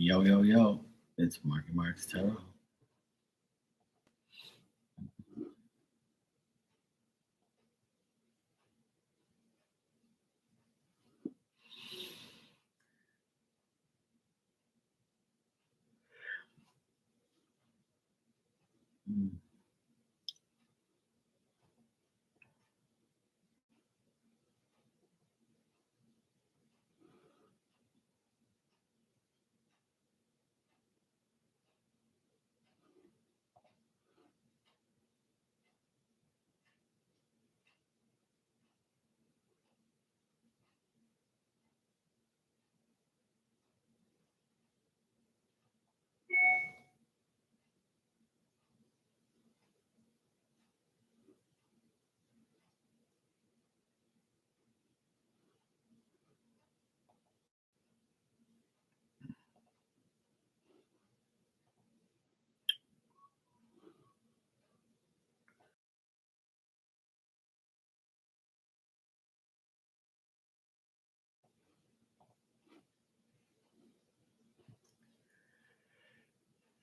Yo, yo, yo. It's Marky Mark's Tarot.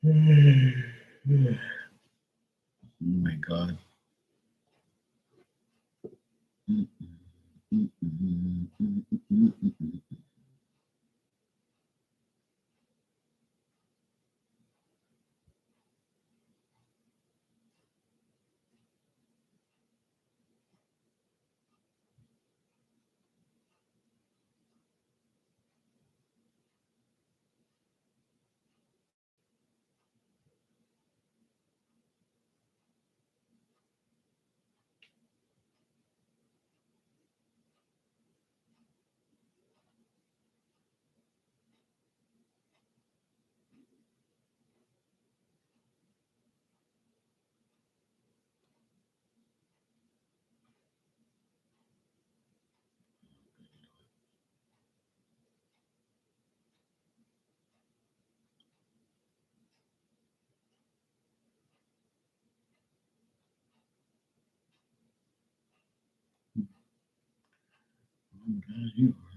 Mm. Oh my God. Mm, mm, mm, mm, mm, mm, mm. Oh God, you are.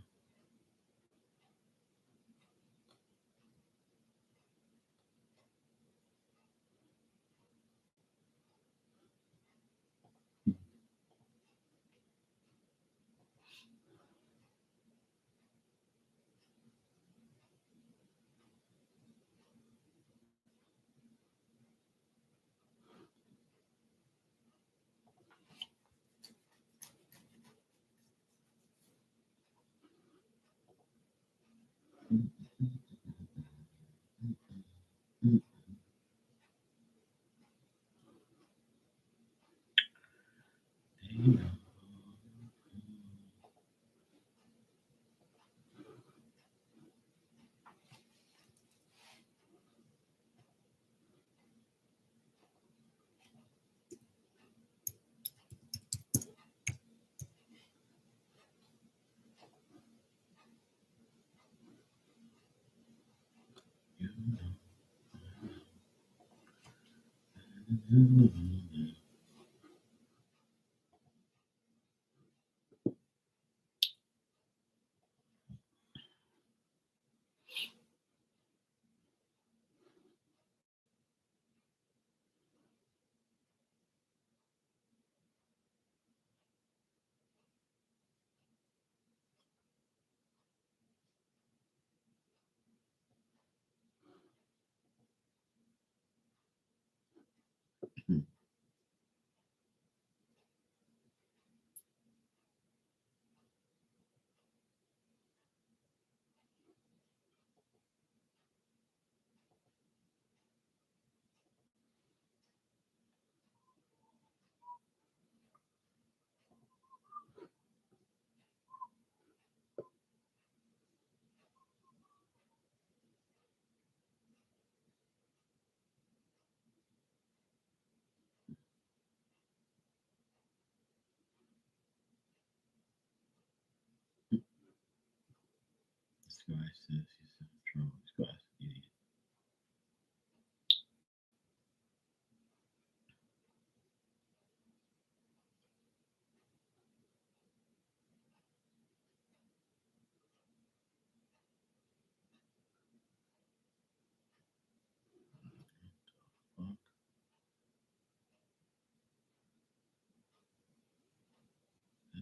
Mm, mm, mm. You know. Mm. This guy says he's in trouble. This guy's an idiot.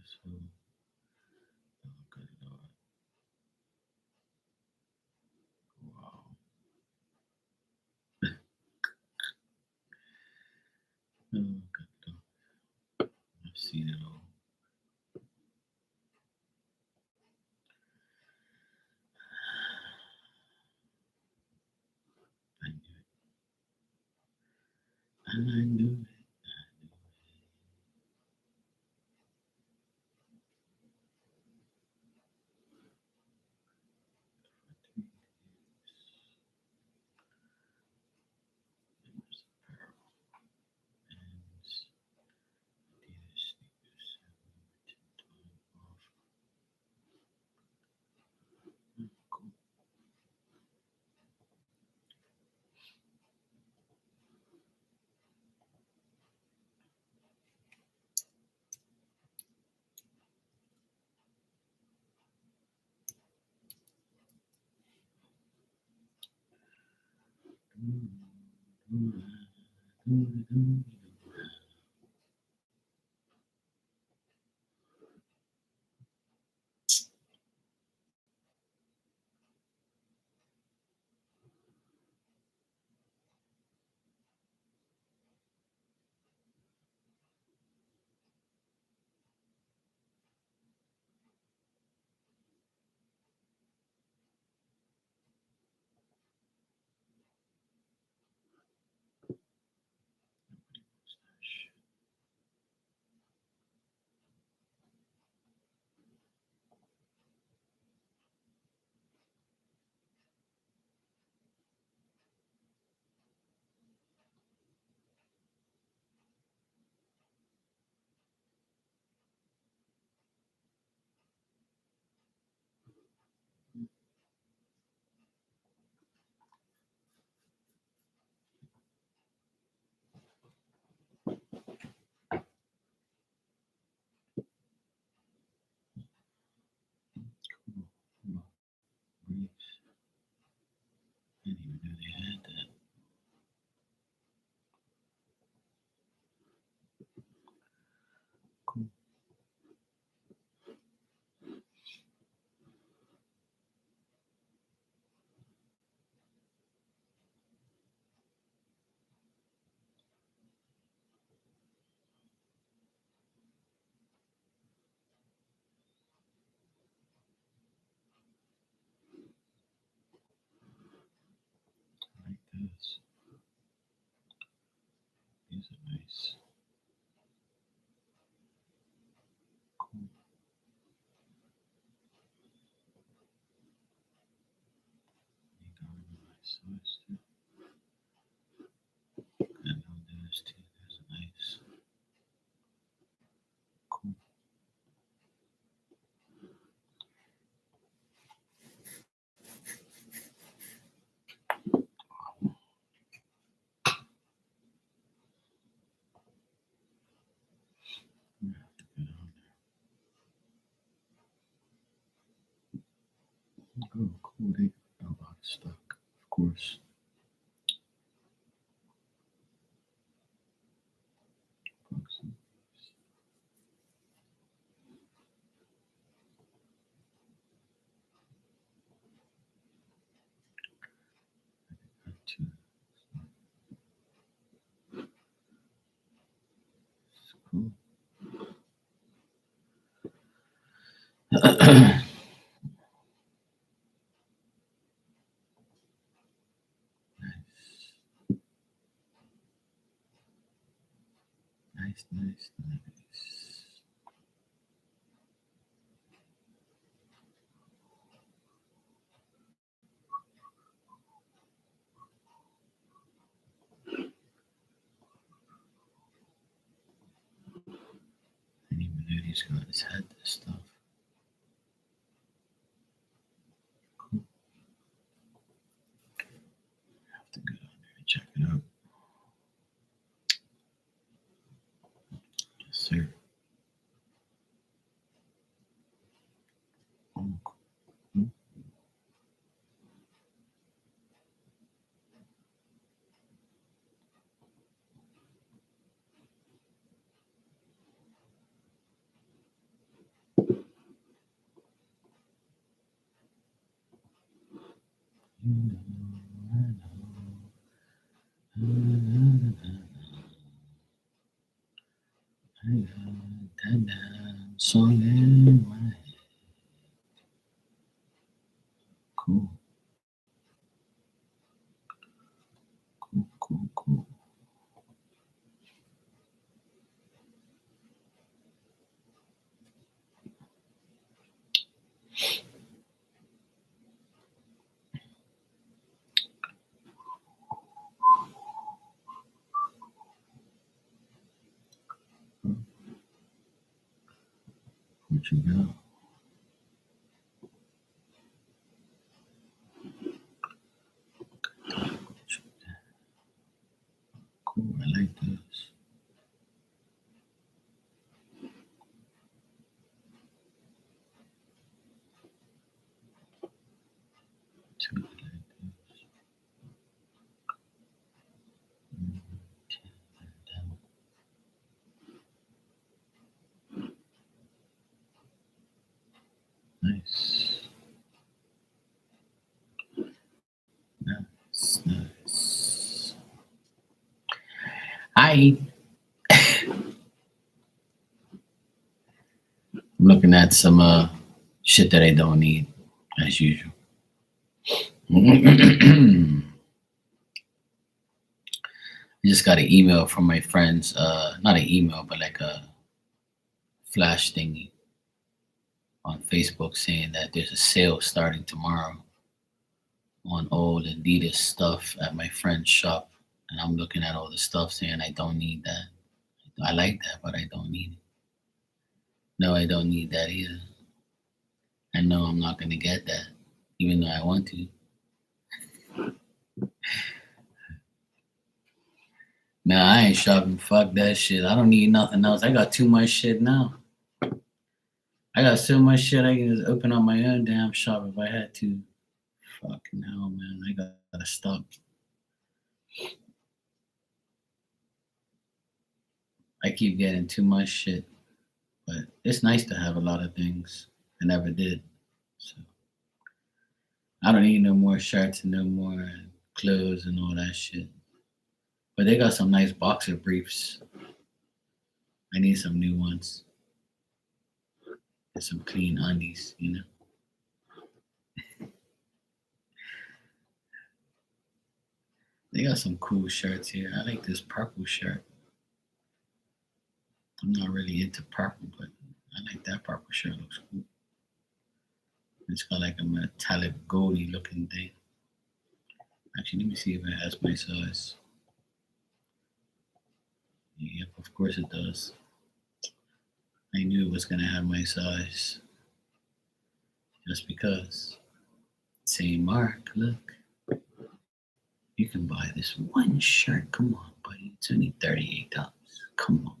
So, oh, good Lord. Wow. Oh, good Lord. I've seen it all. I knew it. I knew it. There's a pair of Vans Adidas sneakers. 10% off. Oh, cool. Mustache. Cool. Wow. Briefs. I didn't even know they had that. Cool. I like those. These are nice. Cool. They got them in my size too. I know those too. Those are nice. Cool. I'm gonna have to get on there. Oh, cool. They got a lot of stock, of course. Boxing. Got two. It's cool. Nice. Nice, nice, nice. I didn't even know these guys had this stuff. Cool. I have to get on there and check it out. Yes, sir. Oh, cool. I got that damn song in my head. Cool, cool. What you got? Cool, I like this. Too, I like this. Nice. Nice. Hi. I'm looking at some shit that I don't need, as usual. I just got an email from my friends, not an email, but like a flash thingy on Facebook saying that there's a sale starting tomorrow on old Adidas stuff at my friend's shop. And I'm looking at all the stuff saying I don't need that. I like that, but I don't need it. No, I don't need that either. I know I'm not going to get that, even though I want to. No, I ain't shopping. Fuck that shit. I don't need nothing else. I got too much shit now. I got so much shit I can just open up my own damn shop if I had to. Fucking hell, man. I gotta stop. I keep getting too much shit. But it's nice to have a lot of things. I never did. So I don't need no more shirts and no more clothes and all that shit. But they got some nice boxer briefs. I need some new ones. And some clean undies, you know. They got some cool shirts here. I like this purple shirt. I'm not really into purple, but I like that purple shirt. Looks cool. It's got like a metallic goldy looking thing. Actually, let me see if it has my size. Yep, of course it does. I knew it was gonna have my size. Just because. Same mark, look. You can buy this one shirt. Come on, buddy. It's only $38. Come on.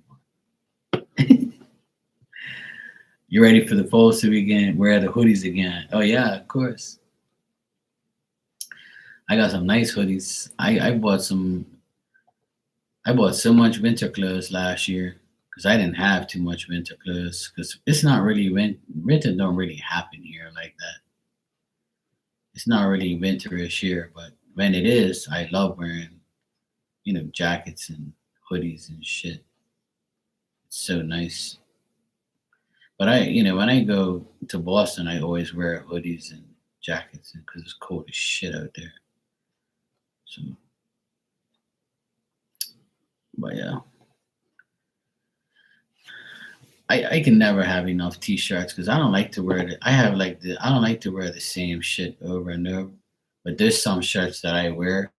You ready for the fall so we can wear the hoodies again? Oh yeah, of course. I got some nice hoodies. I bought so much winter clothes last year because I didn't have too much winter clothes because it's not really winter don't really happen here like that. It's not really winterish here, but when it is, I love wearing jackets and hoodies and shit. It's so nice. But when I go to Boston, I always wear hoodies and jackets because it's cold as shit out there. So, but yeah, I can never have enough t-shirts because I don't like to wear I don't like to wear the same shit over and over. But there's some shirts that I wear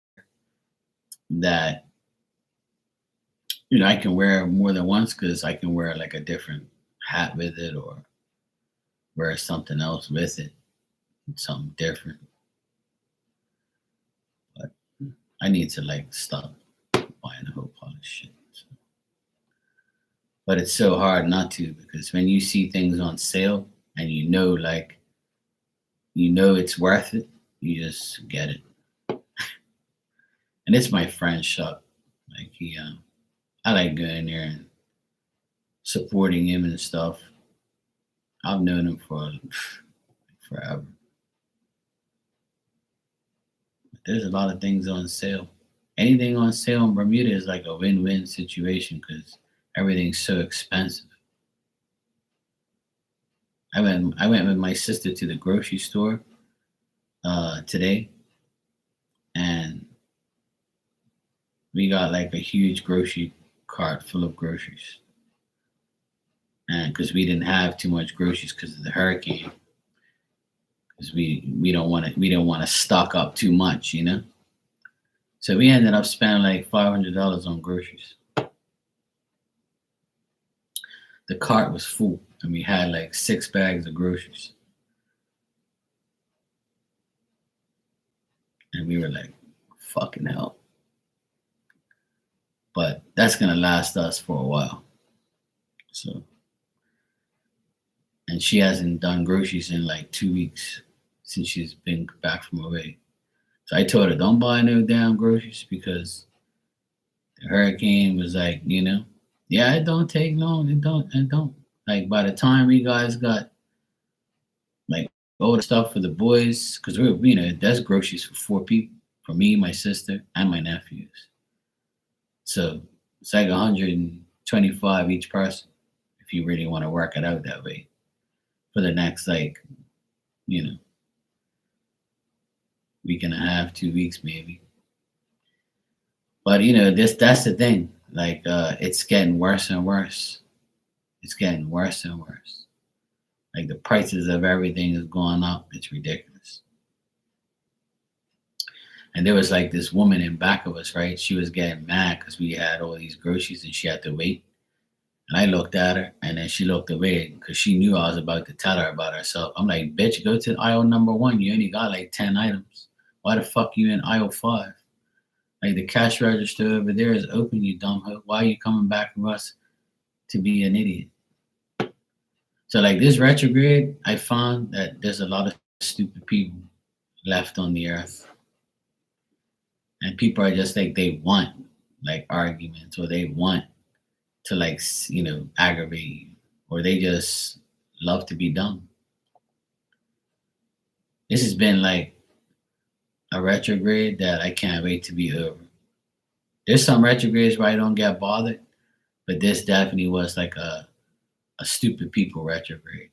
that I can wear more than once because I can wear like a different hat with it or wear something else with it, something different. But I need to like stop buying a whole pile of shit. So. But it's so hard not to because when you see things on sale and it's worth it, you just get it. And it's my friend's shop. Like I like going there and supporting him and stuff. I've known him for forever. there's a lot of things on sale. Anything on sale in Bermuda is like a win-win situation because everything's so expensive. I went with my sister to the grocery store today, and we got like a huge grocery cart full of groceries, and because we didn't have too much groceries because of the hurricane, because we don't want to stock up too much, you know. So we ended up spending like $500 on groceries. The cart was full, and we had like 6 bags of groceries, and we were like, "Fucking hell!" But that's gonna last us for a while. So, and she hasn't done groceries in like 2 weeks since she's been back from away. So I told her, "Don't buy no damn groceries because the hurricane was like, yeah, it don't take long. It don't. Like by the time we guys got like all the stuff for the boys, because that's groceries for 4 people, for me, my sister, and my nephews. So it's like 125 each person if you really want to work it out that way for the next like, you know, week and a half, 2 weeks maybe. But that's the thing. Like it's getting worse and worse. It's getting worse and worse. Like the prices of everything is going up. It's ridiculous. And there was like this woman in back of us, right? She was getting mad because we had all these groceries and she had to wait. And I looked at her and then she looked away because she knew I was about to tell her about herself. I'm like, bitch, go to aisle number one. You only got like 10 items. Why the fuck you in aisle five? Like the cash register over there is open, you dumb hoe. Why are you coming back from us to be an idiot? So like this retrograde, I found that there's a lot of stupid people left on the earth. And people are just like they want like arguments or they want to like aggravate you or they just love to be dumb. This has been like a retrograde that I can't wait to be over. There's some retrogrades where I don't get bothered, but this definitely was like a stupid people retrograde.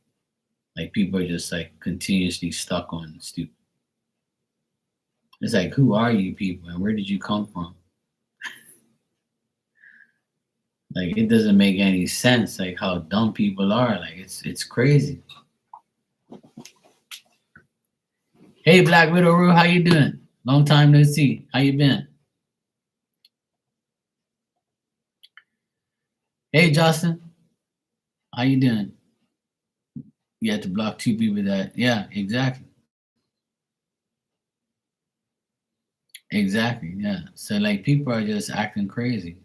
Like people are just like continuously stuck on stupid. It's like, who are you people and where did you come from? Like it doesn't make any sense. Like how dumb people are. Like it's crazy. Hey, Black Widow Roo, how you doing? Long time no see. How you been? Hey, Justin, how you doing? You had to block 2 people that. Yeah, exactly. Exactly. Yeah. So like people are just acting crazy.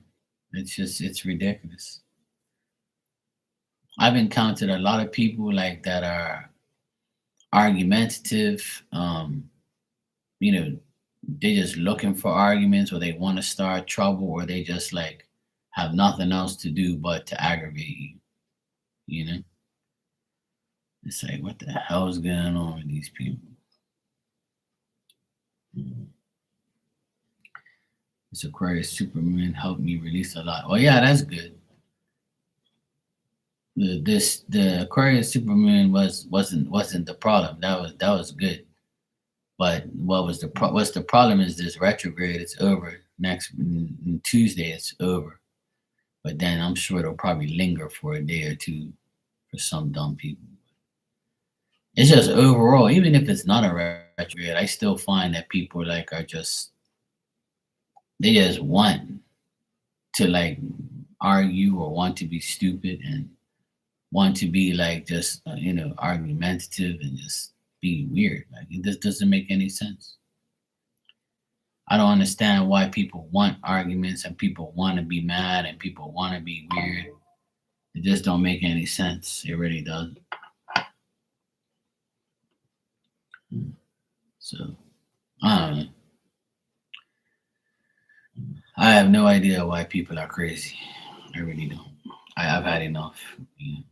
It's ridiculous. I've encountered a lot of people like that are argumentative. You know, they just looking for arguments or they want to start trouble or they just like have nothing else to do but to aggravate you. You know, it's like what the hell is going on with these people? Mm. This Aquarius Superman helped me release a lot. Oh yeah, that's good. The Aquarius Superman wasn't the problem. That was good. But what's the problem is this retrograde. It's over next Tuesday. It's over. But then I'm sure it'll probably linger for a day or two for some dumb people. It's just overall, even if it's not a retrograde, I still find that people like are just they just want to like argue or want to be stupid and want to be like just argumentative and just be weird. Like it just doesn't make any sense. I don't understand why people want arguments and people want to be mad and people want to be weird. It just don't make any sense. It really doesn't. So I don't know. I have no idea why people are crazy. I really don't. I've had enough. You know.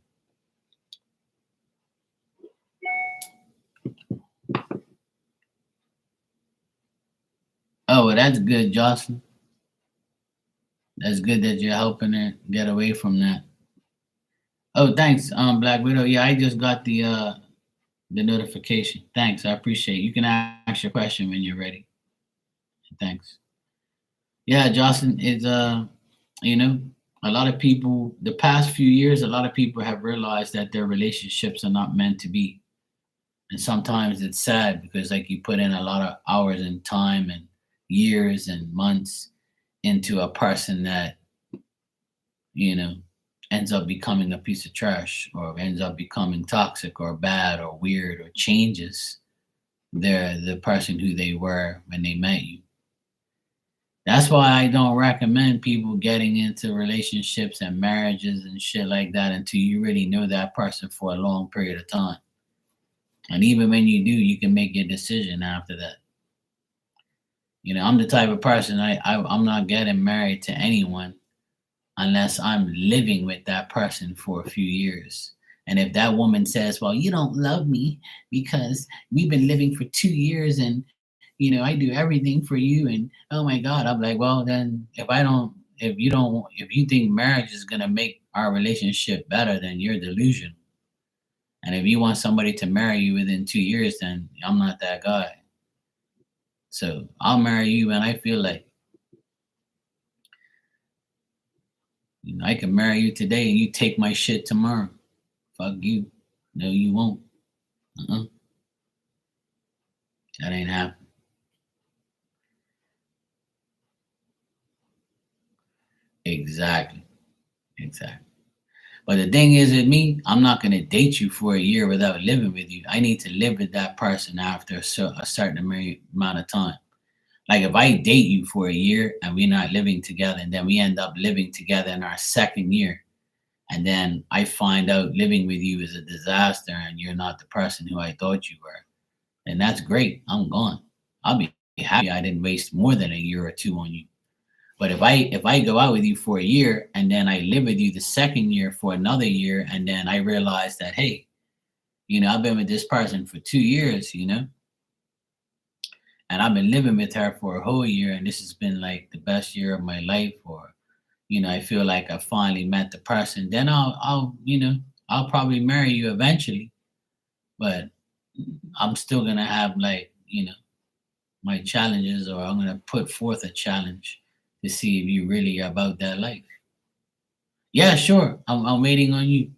that's good, Jocelyn. That's good that you're helping her get away from that. Oh, thanks, Black Widow. Yeah, I just got the notification. Thanks, I appreciate it. You can ask your question when you're ready. Thanks. Yeah, Jocelyn, it's you know, a lot of people the past few years, a lot of people have realized that their relationships are not meant to be. And sometimes it's sad because like you put in a lot of hours and time and years and months into a person that, you know, ends up becoming a piece of trash or ends up becoming toxic or bad or weird or changes the person who they were when they met you. That's why I don't recommend people getting into relationships and marriages and shit like that until you really know that person for a long period of time. And even when you do, you can make your decision after that. I'm the type of person I'm not getting married to anyone unless I'm living with that person for a few years. And if that woman says, "Well, you don't love me because we've been living for 2 years and I do everything for you," and oh my God, I'm like, well, then if you think marriage is gonna make our relationship better, then you're delusional. And if you want somebody to marry you within 2 years, then I'm not that guy. So I'll marry you when I feel like. I can marry you today and you take my shit tomorrow. Fuck you. No, you won't. Uh-uh. That ain't happening. Exactly. Exactly. But the thing is with me, I'm not gonna date you for a year without living with you. I need to live with that person after a certain amount of time. Like if I date you for a year and we're not living together, and then we end up living together in our second year, and then I find out living with you is a disaster and you're not the person who I thought you were, then that's great. I'm gone. I'll be happy I didn't waste more than a year or two on you. But if I go out with you for a year and then I live with you the second year for another year, and then I realize that, hey, I've been with this person for 2 years, and I've been living with her for a whole year, and this has been like the best year of my life, or I feel like I finally met the person, then I'll probably marry you eventually. But I'm still gonna have, like, my challenges, or I'm gonna put forth a challenge to see if you really are about that life. Yeah, sure. I'm waiting on you.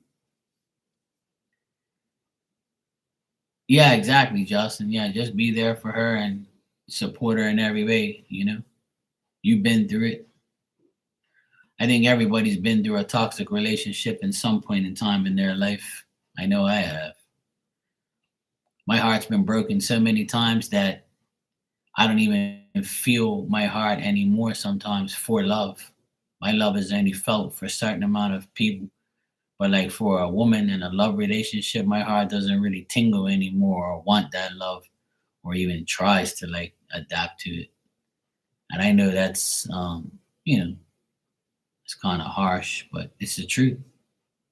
Yeah, exactly, Justin. Yeah, just be there for her and support her in every way. You've been through it. I think everybody's been through a toxic relationship in some point in time in their life. I know I have. My heart's been broken so many times that I don't even feel my heart anymore sometimes for love. My love is only felt for a certain amount of people. But like for a woman in a love relationship, my heart doesn't really tingle anymore or want that love, or even tries to like adapt to it. And I know that's it's kind of harsh, but it's the truth.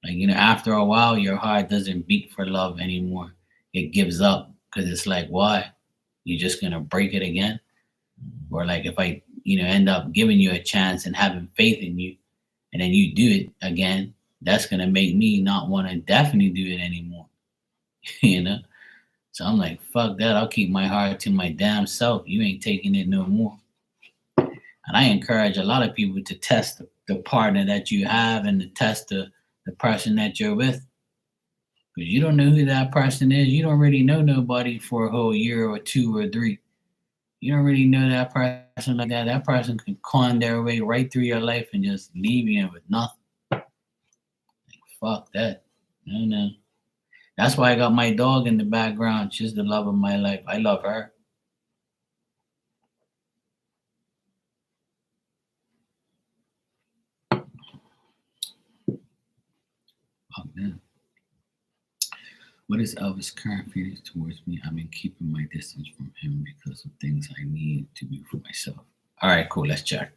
Like, after a while, your heart doesn't beat for love anymore. It gives up because it's like, why? You're just gonna break it again? Or like if I, end up giving you a chance and having faith in you, and then you do it again, that's gonna make me not want to definitely do it anymore. you know? So I'm like, fuck that. I'll keep my heart to my damn self. You ain't taking it no more. And I encourage a lot of people to test the partner that you have and to test the person that you're with. Because you don't know who that person is. You don't really know nobody for a whole year or two or three. You don't really know that person like that. That person can con their way right through your life and just leave you with nothing. Fuck that. No, no. That's why I got my dog in the background. She's the love of my life. I love her. Oh man. What is Elvis' current feelings towards me? I've been keeping my distance from him because of things I need to do for myself. All right, cool. Let's check.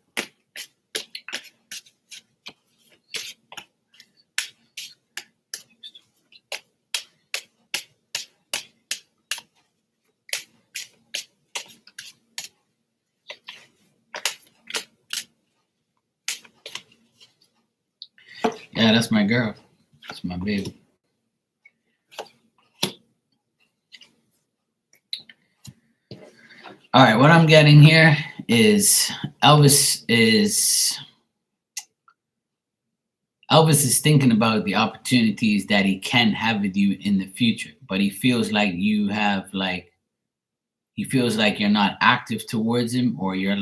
Yeah, that's my girl. That's my baby. All right, what I'm getting here is Elvis is Elvis is thinking about the opportunities that he can have with you in the future, but he feels like he feels like you're not active towards him, or you're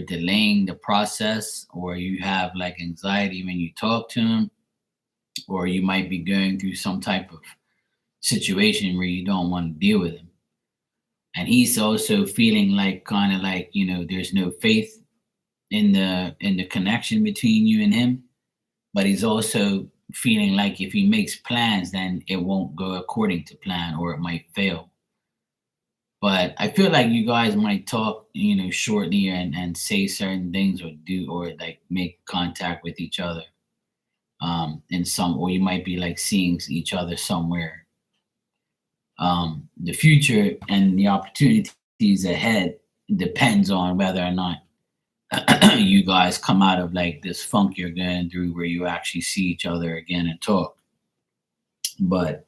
delaying the process, or you have like anxiety when you talk to him, or you might be going through some type of situation where you don't want to deal with him. And he's also feeling like kind of like, there's no faith in the connection between you and him, but he's also feeling like if he makes plans, then it won't go according to plan, or it might fail. But I feel like you guys might talk, shortly, and say certain things, or do, or like make contact with each other, in some, or you might be like seeing each other somewhere. The future and the opportunities ahead depends on whether or not you guys come out of like this funk you're going through, where you actually see each other again and talk. But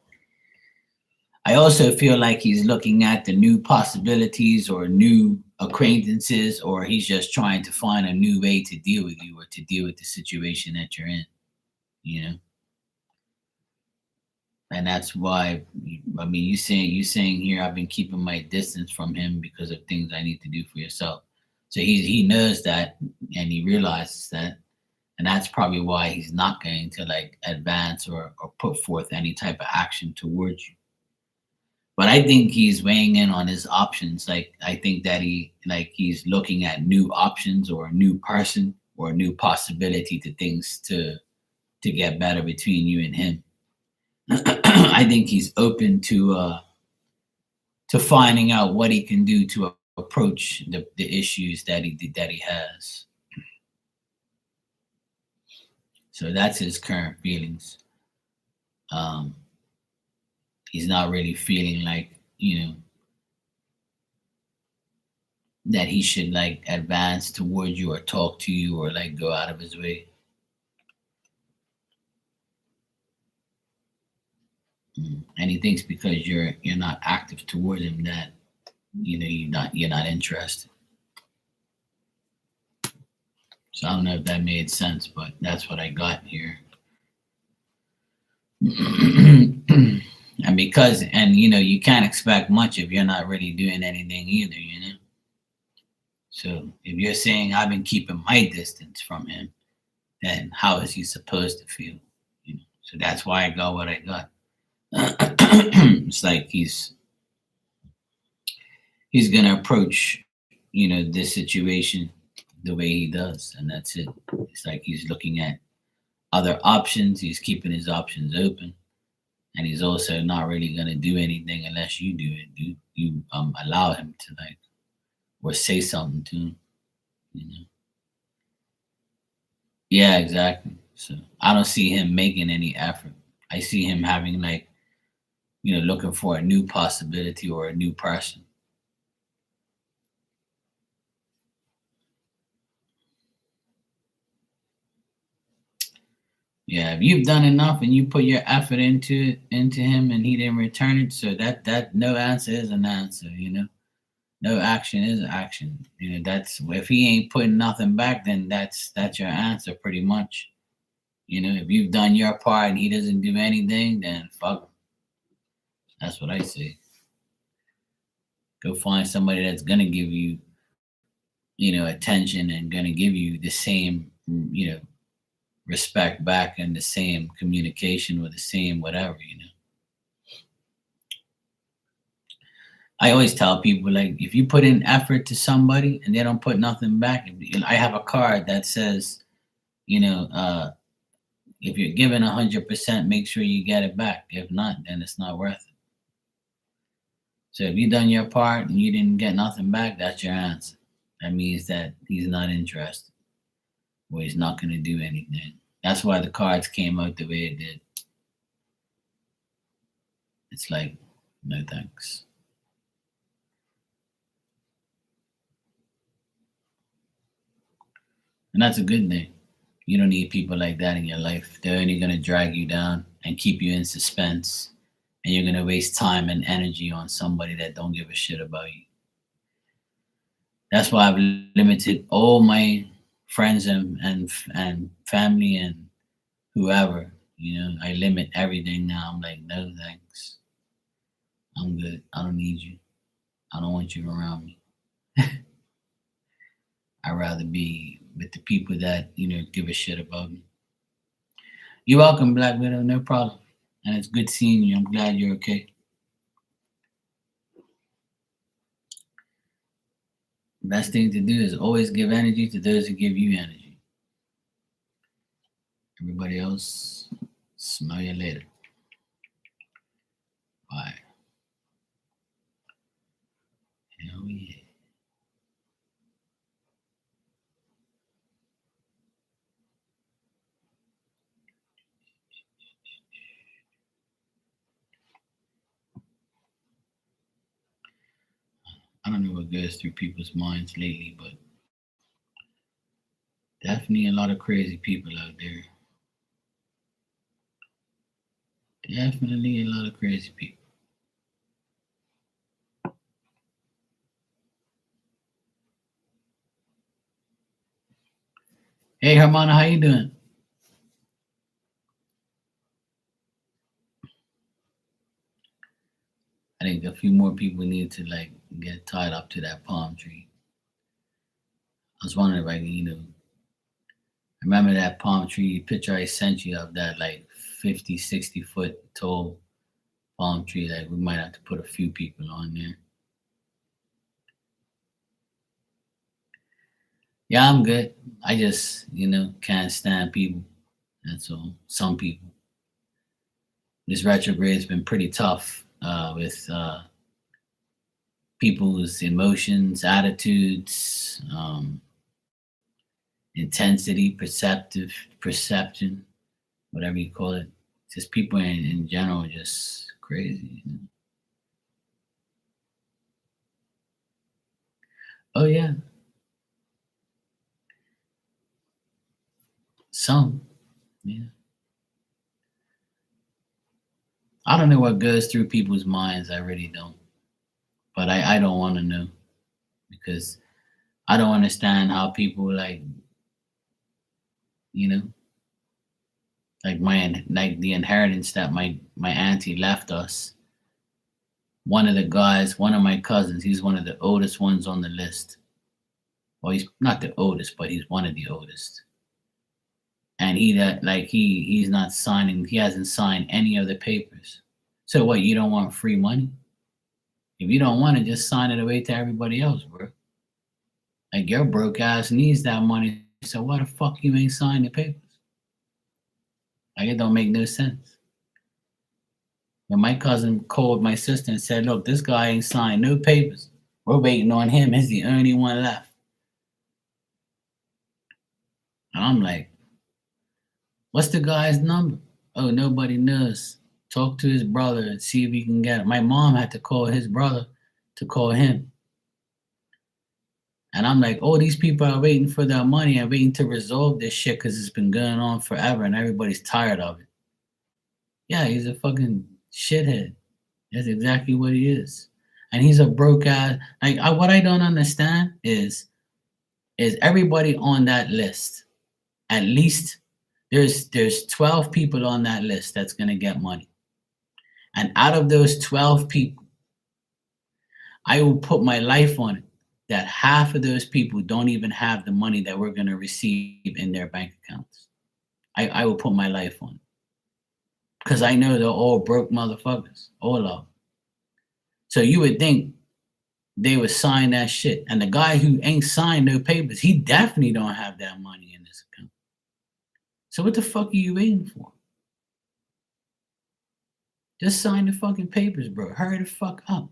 I also feel like he's looking at the new possibilities or new acquaintances, or he's just trying to find a new way to deal with you, or to deal with the situation that you're in, you know? And that's why, I mean, you saying here, I've been keeping my distance from him because of things I need to do for yourself. So he knows that, and he realizes that, and that's probably why he's not going to like advance, or put forth any type of action towards you. But I think he's weighing in on his options. Like, I think that he's looking at new options, or a new person, or a new possibility to things to get better between you and him. I think he's open to finding out what he can do to approach the issues that he has. So that's his current feelings. Um, he's not really feeling like, that he should like advance towards you, or talk to you, or like go out of his way. And he thinks because you're not active towards him, that you're not interested. So I don't know if that made sense, but that's what I got here. And you can't expect much if you're not really doing anything either. So if you're saying I've been keeping my distance from him, then how is he supposed to feel? So that's why I got what I got. It's like he's gonna approach, this situation the way he does, and that's it. It's like he's looking at other options. He's keeping his options open, and he's also not really gonna do anything unless you do it. You allow him to, like, or say something to him. You know? Yeah, exactly. So I don't see him making any effort. I see him having, like, looking for a new possibility, or a new person. Yeah, if you've done enough and you put your effort into him, and he didn't return it, so that no answer is an answer. No action is action. That's, if he ain't putting nothing back, then that's your answer pretty much. If you've done your part and he doesn't do anything, then fuck him. That's what I say. Go find somebody that's gonna give you, attention, and gonna give you the same, respect back, and the same communication, or the same whatever. I always tell people, like, if you put in effort to somebody and they don't put nothing back, I have a card that says, you know, uh, if you're giving 100%, make sure you get it back. If not, then it's not worth it. So if you done your part and you didn't get nothing back, that's your answer. That means that he's not interested, or he's not going to do anything. That's why the cards came out the way it did. It's like, no thanks. And that's a good thing. You don't need people like that in your life. They're only gonna drag you down and keep you in suspense, and you're gonna waste time and energy on somebody that don't give a shit about you. That's why I've limited all my friends and family and whoever. I limit everything now. I'm like, no thanks. I'm good. I don't need you. I don't want you around me. I'd rather be with the people that give a shit about me. You're welcome, Black Widow. No problem. And it's good seeing you. I'm glad you're okay. Best thing to do is always give energy to those who give you energy. Everybody else, smell you later. Bye. Hell yeah. I don't know what goes through people's minds lately, but definitely a lot of crazy people out there. Definitely a lot of crazy people. Hey, Hermana, how you doing? I think a few more people need to get tied up to that palm tree. I was wondering if I can, remember that palm tree picture I sent you of that 50, 60 foot tall palm tree. Like we might have to put a few people on there. Yeah, I'm good. I just, can't stand people. That's all. Some people. This retrograde's been pretty tough with people's emotions, attitudes, intensity, perception, whatever you call it. Just people in general, are just crazy. Oh yeah, some. Yeah, I don't know what goes through people's minds. I really don't, but I don't want to know because I don't understand how people you know like the inheritance that my auntie left us. One of the guys, one of my cousins, he's one of the oldest ones on the list. Well, he's not the oldest, but he's one of the oldest. And he's not signing. He hasn't signed any of the papers. So what? You don't want free money? If you don't want it, just sign it away to everybody else, bro. Like your broke ass needs that money. So why the fuck you ain't sign the papers? Like it don't make no sense. When my cousin called my sister and said, "Look, this guy ain't signed no papers. We're waiting on him. He's the only one left." And I'm like, "What's the guy's number?" "Oh, nobody knows. Talk to his brother and see if he can get it." My mom had to call his brother to call him. And I'm like, "Oh, these people are waiting for their money and waiting to resolve this shit because it's been going on forever and everybody's tired of it." Yeah, he's a fucking shithead. That's exactly what he is. And he's a broke ass. What I don't understand is everybody on that list. At least there's 12 people on that list that's gonna get money. And out of those 12 people, I will put my life on it that half of those people don't even have the money that we're gonna receive in their bank accounts. I will put my life on it. Because I know they're all broke motherfuckers. All of them. So you would think they would sign that shit. And the guy who ain't signed no papers, he definitely don't have that money in his account. So what the fuck are you waiting for? Just sign the fucking papers, bro. Hurry the fuck up.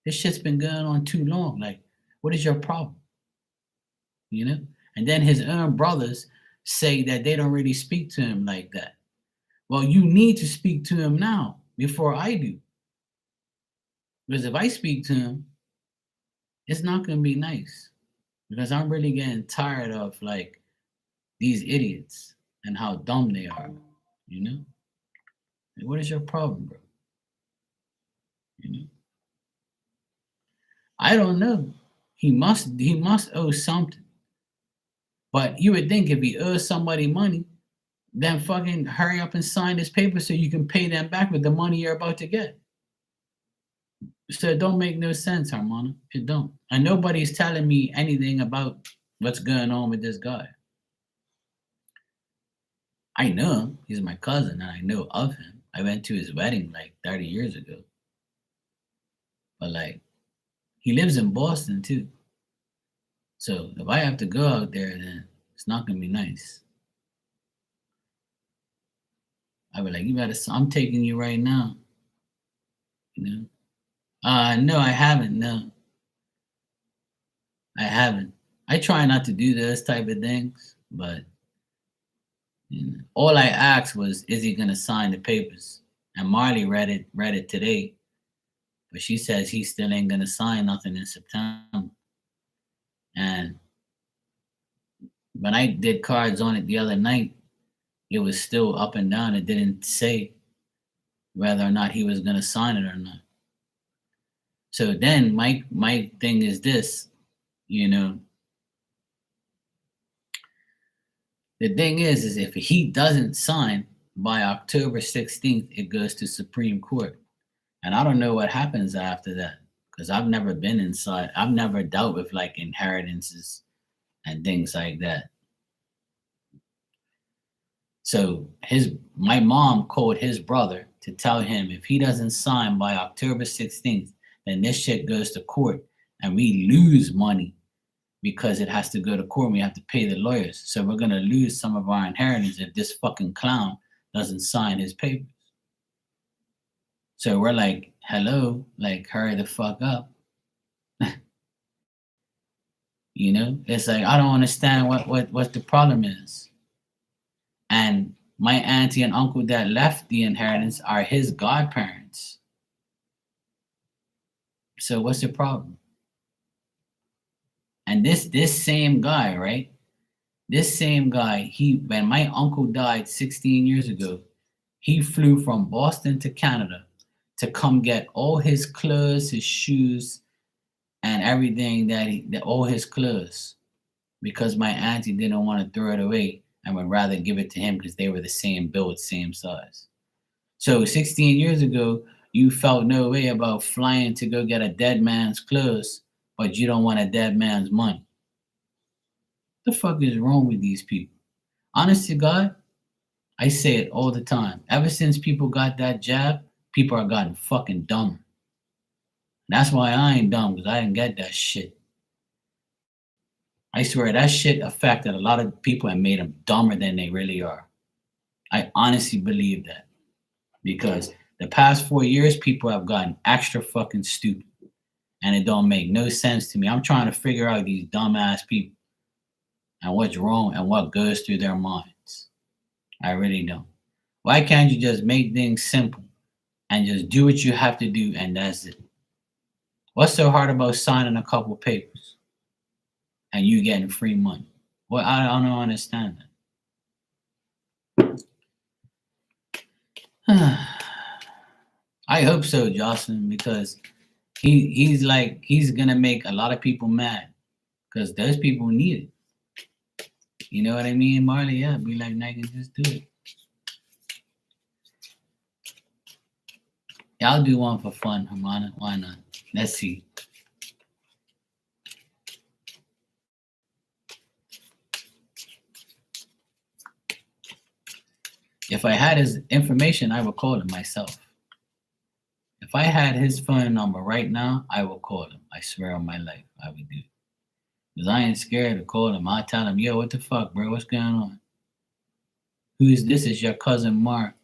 This shit's been going on too long. Like, what is your problem? You know? And then his own brothers say that they don't really speak to him like that. Well, you need to speak to him now before I do. Because if I speak to him, it's not gonna be nice. Because I'm really getting tired of these idiots and how dumb they are. You know, like, what is your problem, bro? You know, I don't know. He must owe something. But you would think if he owes somebody money, then fucking hurry up and sign this paper so you can pay them back with the money you're about to get. So it don't make no sense, Harmona. It don't. And nobody's telling me anything about what's going on with this guy. I know him. He's my cousin and I know of him. I went to his wedding like 30 years ago. But like, he lives in Boston too. So if I have to go out there, then it's not gonna be nice. I be like, you better. I'm taking you right now. You know. No, I haven't. No, I haven't. I try not to do those type of things, but all I asked was, is he gonna sign the papers? And Marley read it today, but she says he still ain't gonna sign nothing in September. And when I did cards on it the other night, it was still up and down. It didn't say whether or not he was gonna sign it or not. So then my thing is this, you know. The thing is if he doesn't sign by October 16th, it goes to Supreme Court. And I don't know what happens after that because I've never been inside. I've never dealt with like inheritances and things like that. So my mom called his brother to tell him if he doesn't sign by October 16th, then this shit goes to court and we lose money because it has to go to court and we have to pay the lawyers. So we're gonna lose some of our inheritance if this fucking clown doesn't sign his papers. So we're like, hello, like hurry the fuck up. You know? It's like I don't understand what the problem is. And my auntie and uncle that left the inheritance are his godparents. So what's the problem? And this same guy, right? This same guy, when my uncle died 16 years ago, he flew from Boston to Canada to come get all his clothes, his shoes, and everything all his clothes, because my auntie didn't want to throw it away and would rather give it to him because they were the same build, same size. So 16 years ago, you felt no way about flying to go get a dead man's clothes, but you don't want a dead man's money. What the fuck is wrong with these people? Honest to God, I say it all the time. Ever since people got that jab, people are gotten fucking dumber. That's why I ain't dumb, because I didn't get that shit. I swear that shit affected a lot of people and made them dumber than they really are. I honestly believe that. Because the past 4 years, people have gotten extra fucking stupid. And it don't make no sense to me. I'm trying to figure out these dumbass people and what's wrong and what goes through their minds. I really don't. Why can't you just make things simple and just do what you have to do and that's it? What's so hard about signing a couple papers and you getting free money? Well, I don't understand that. I hope so, Jocelyn, because he's gonna make a lot of people mad because those people need it. You know what I mean, Marley? Yeah, be like, Nike, just do it. Yeah, I'll do one for fun, Hermana. Why not? Let's see. If I had his information, I would call him myself. If I had his phone number right now, I would call him. I swear on my life, I would do it. Because I ain't scared to call him. I'll tell him, yo, what the fuck, bro? What's going on? Who is this? Is your cousin Mark.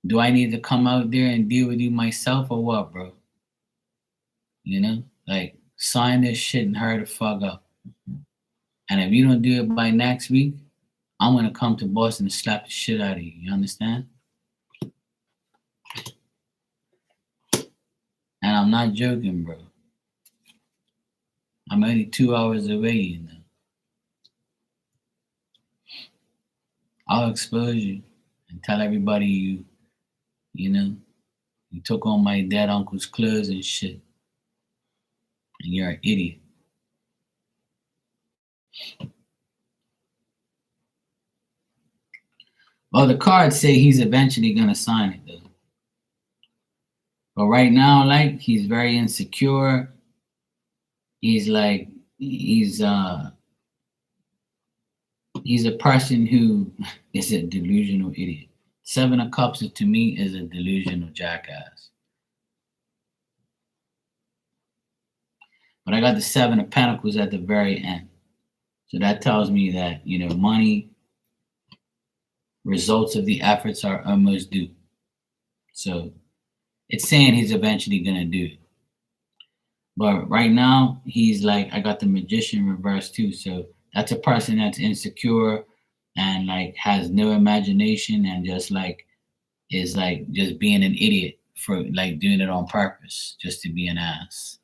Do I need to come out there and deal with you myself or what, bro? You know? Like, sign this shit and hurry the fuck up. And if you don't do it by next week, I'm going to come to Boston and slap the shit out of you. You understand? And I'm not joking, bro. I'm only 2 hours away, you know. I'll expose you and tell everybody you know, you took on my dead uncle's clothes and shit, and you're an idiot. Well, the cards say he's eventually gonna sign it though. But right now, like he's very insecure. He's like he's a person who is a delusional idiot. Seven of Cups to me is a delusional jackass. But I got the Seven of Pentacles at the very end. So that tells me that, money, results of the efforts are almost due. So it's saying he's eventually going to do it. But right now, he's like, I got the Magician reversed too. So that's a person that's insecure and like has no imagination and just like is like just being an idiot for like doing it on purpose just to be an ass.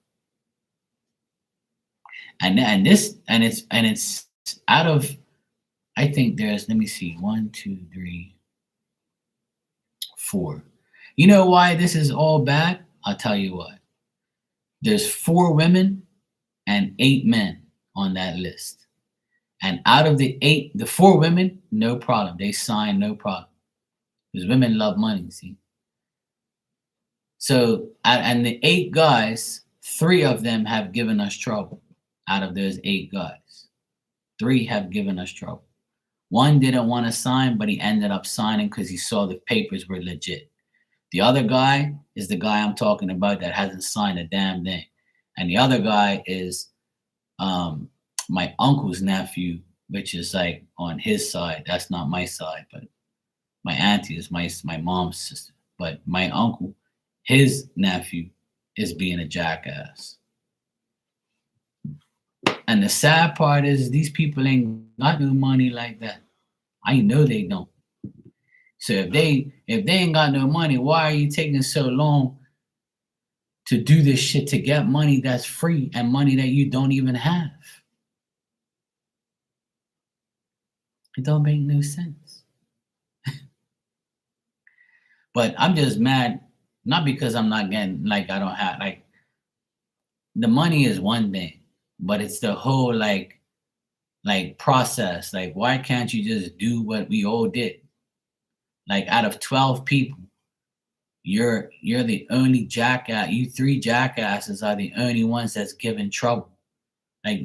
And it's out of, I think there's, let me see, 1 2 3 4. You know why this is all bad? I'll tell you why. There's 4 women and 8 men on that list. And out of the 4 women, no problem. They sign, no problem. Because women love money, see. So, and the 8 guys, 3 of them have given us trouble. Out of those 8 guys, 3 have given us trouble. One didn't want to sign, but he ended up signing because he saw the papers were legit. The other guy is the guy I'm talking about that hasn't signed a damn thing. And the other guy is my uncle's nephew, which is like on his side. That's not my side, but my auntie is my mom's sister. But my uncle, his nephew, is being a jackass. And the sad part is these people ain't got no money like that. I know they don't. So if they ain't got no money, why are you taking so long to do this shit to get money that's free and money that you don't even have? It don't make no sense. But I'm just mad, not because I'm not getting like I don't have like the money is one thing, but it's the whole like process. Like why can't you just do what we all did? Like out of 12 people, you're the only jackass. You 3 jackasses are the only ones that's giving trouble. Like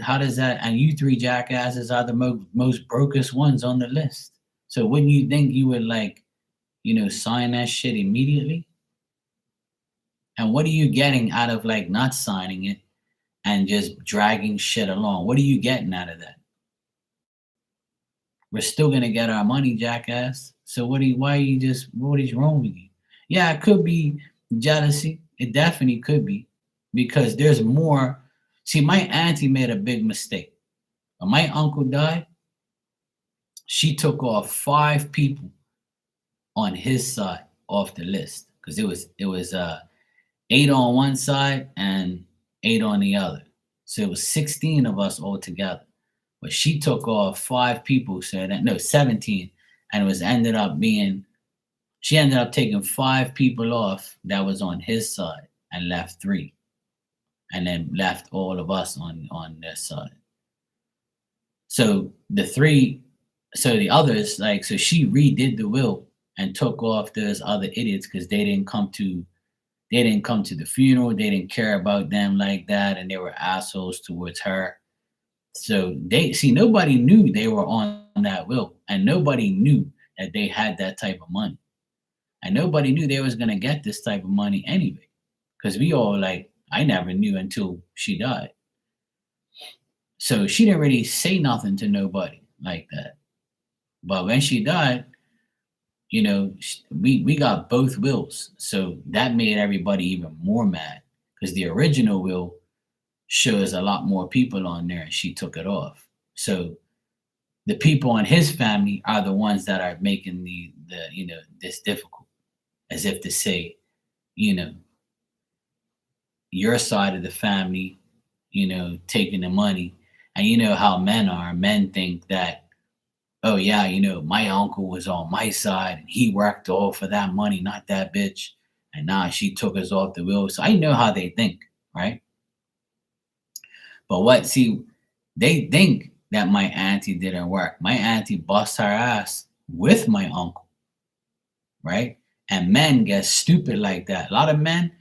how does that? And you 3 jackasses are the most brokest ones on the list. So wouldn't you think you would like, sign that shit immediately? And what are you getting out of like not signing it and just dragging shit along? What are you getting out of that? We're still gonna get our money, jackass. So what is wrong with you? Yeah, it could be jealousy. It definitely could be because there's more. See, my auntie made a big mistake. When my uncle died, she took off 5 people on his side off the list because it was 8 on one side and 8 on the other. So it was 16 of us all together. But she took off 5 people, so that no 17, and it was she ended up taking 5 people off that was on his side and left 3. And then left all of us on their side. So the others, like so she redid the will and took off those other idiots because they didn't come to the funeral, they didn't care about them like that, and they were assholes towards her. So nobody knew they were on that will, and nobody knew that they had that type of money. And nobody knew they was gonna get this type of money anyway. Because we all like, I never knew until she died. So she didn't really say nothing to nobody like that. But when she died, we got both wills. So that made everybody even more mad because the original will shows a lot more people on there and she took it off. So the people in his family are the ones that are making the this difficult, as if to say, your side of the family, taking the money. And you know how men are. Men think that Oh yeah, my uncle was on my side and he worked all for that money, not that bitch. And now she took us off the wheel. So I know how they think, right? But what see, they think that my auntie didn't work. My auntie bust her ass with my uncle, right? And men get stupid like that. A lot of men,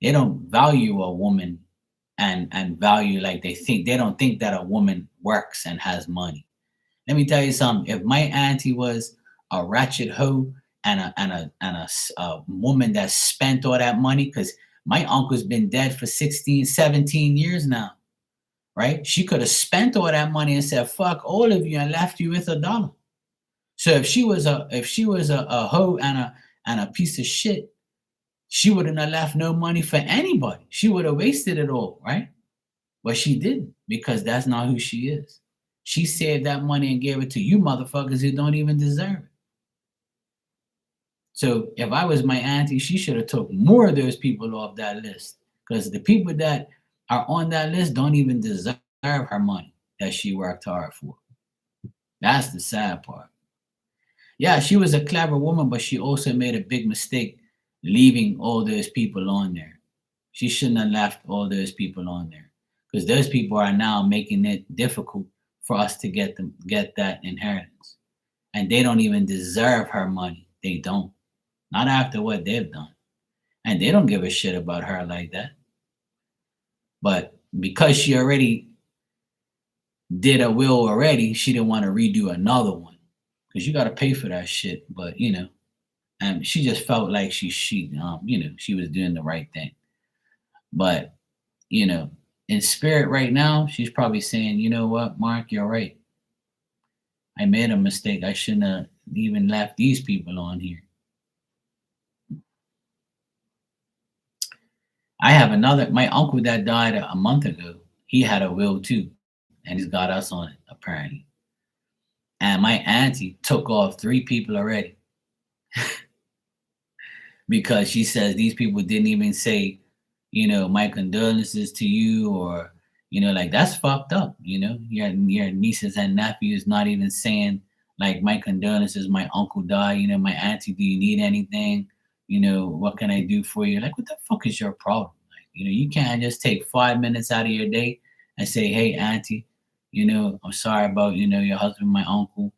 they don't value a woman and value like they don't think that a woman works and has money. Let me tell you something. If my auntie was a ratchet hoe and a woman that spent all that money, because my uncle's been dead for 16, 17 years now, right? She could have spent all that money and said, fuck all of you and left you with a dollar. So if she was a hoe and a piece of shit, she wouldn't have left no money for anybody. She would have wasted it all, right? But she didn't because that's not who she is. She saved that money and gave it to you motherfuckers who don't even deserve it. So if I was my auntie, she should have took more of those people off that list because the people that are on that list don't even deserve her money that she worked hard for. That's the sad part. Yeah, she was a clever woman, but she also made a big mistake leaving all those people on there. She shouldn't have left all those people on there because those people are now making it difficult for us to get that inheritance, and they don't even deserve her money. They don't, not after what they've done, and they don't give a shit about her like that. But because she already did a will already, she didn't want to redo another one because you got to pay for that shit. But and she just felt like she was doing the right thing. But you know, in spirit right now, she's probably saying, you know what, Mark, you're right. I made a mistake. I shouldn't have even left these people on here. I have another, my uncle that died a month ago, he had a will too, and he's got us on it, apparently. And my auntie took off three people already because she says these people didn't even say, my condolences to you, or like that's fucked up. Your nieces and nephews not even saying like my condolences, my uncle died. My auntie, do you need anything? What can I do for you? Like, what the fuck is your problem? Like, you can't just take 5 minutes out of your day and say, hey, auntie, I'm sorry about your husband, my uncle,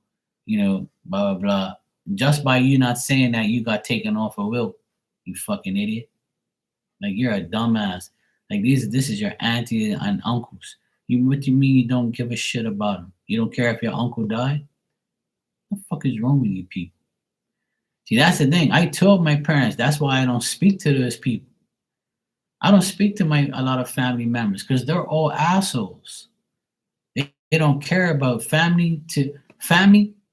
blah blah blah. Just by you not saying that, you got taken off a will. You fucking idiot. Like, you're a dumbass. Like, this is your auntie and uncles. What do you mean you don't give a shit about them? You don't care if your uncle died? What the fuck is wrong with you people? See, that's the thing. I told my parents that's why I don't speak to those people. I don't speak to a lot of family members because they're all assholes. They don't care about family.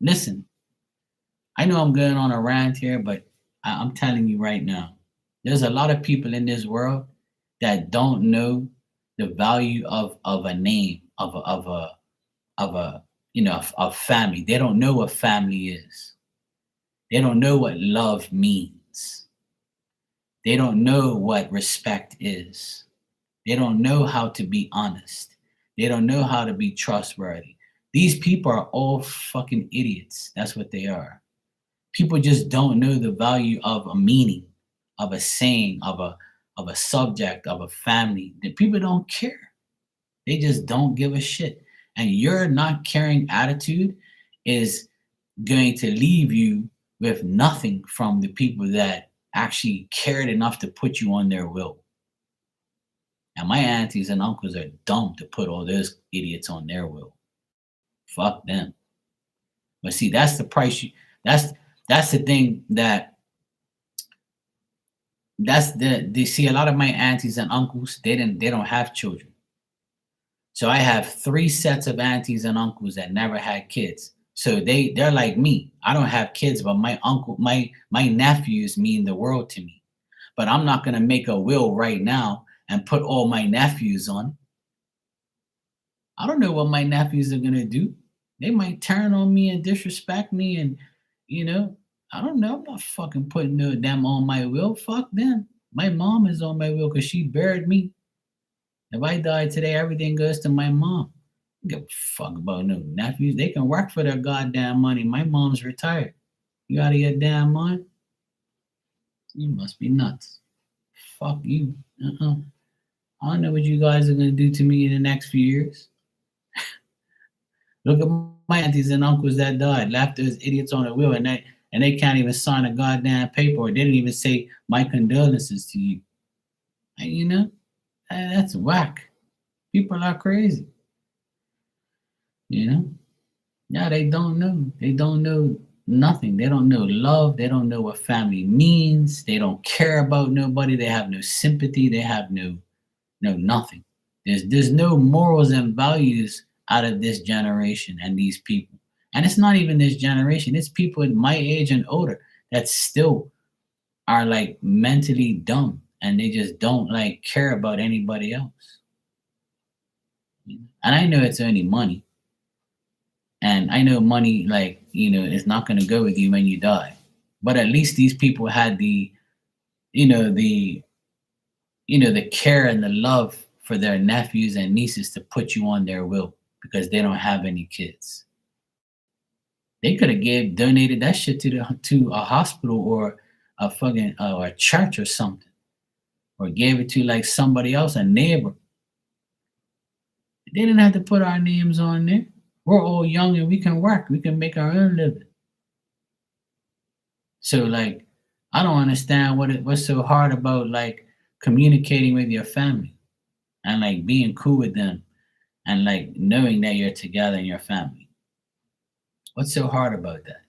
Listen, I know I'm going on a rant here, but I'm telling you right now, there's a lot of people in this world that don't know the value of a name, of family. They don't know what family is. They don't know what love means. They don't know what respect is. They don't know how to be honest. They don't know how to be trustworthy. These people are all fucking idiots. That's what they are. People just don't know the value of a meaning, of a saying, of a subject, of a family. The people don't care. They just don't give a shit. And your not caring attitude is going to leave you with nothing from the people that actually cared enough to put you on their will. And my aunties and uncles are dumb to put all those idiots on their will. Fuck them. But see, that's the price. That's the thing they see. A lot of my aunties and uncles, they don't have children. So I have three sets of aunties and uncles that never had kids. So they're like me. I don't have kids, but my nephews mean the world to me. But I'm not gonna make a will right now and put all my nephews on. I don't know what my nephews are gonna do. They might turn on me and disrespect me, and I don't know. I'm not fucking putting them on my will. Fuck them. My mom is on my will because she buried me. If I die today, everything goes to my mom. Give a fuck about no nephews. They can work for their goddamn money. My mom's retired. You out of your damn mind? You must be nuts. Fuck you. I don't know what you guys are gonna do to me in the next few years. Look at my aunties and uncles that died, left as idiots on the wheel, and they can't even sign a goddamn paper, or they didn't even say my condolences to you. And that's whack. People are crazy. You know? Yeah, they don't know. They don't know nothing. They don't know love. They don't know what family means. They don't care about nobody. They have no sympathy. They have no nothing. There's no morals and values out of this generation and these people. And it's not even this generation. It's people in my age and older that still are like mentally dumb, and they just don't like care about anybody else. And I know it's only money. And I know money, like, is not going to go with you when you die. But at least these people had you know, the, the care and the love for their nephews and nieces to put you on their will because they don't have any kids. They could have donated that shit to a hospital or a fucking or a church or something, or gave it to like somebody else, a neighbor. They didn't have to put our names on there. We're all young and we can work. We can make our own living. So like, I don't understand what's so hard about like communicating with your family and like being cool with them and like knowing that you're together in your family. What's so hard about that?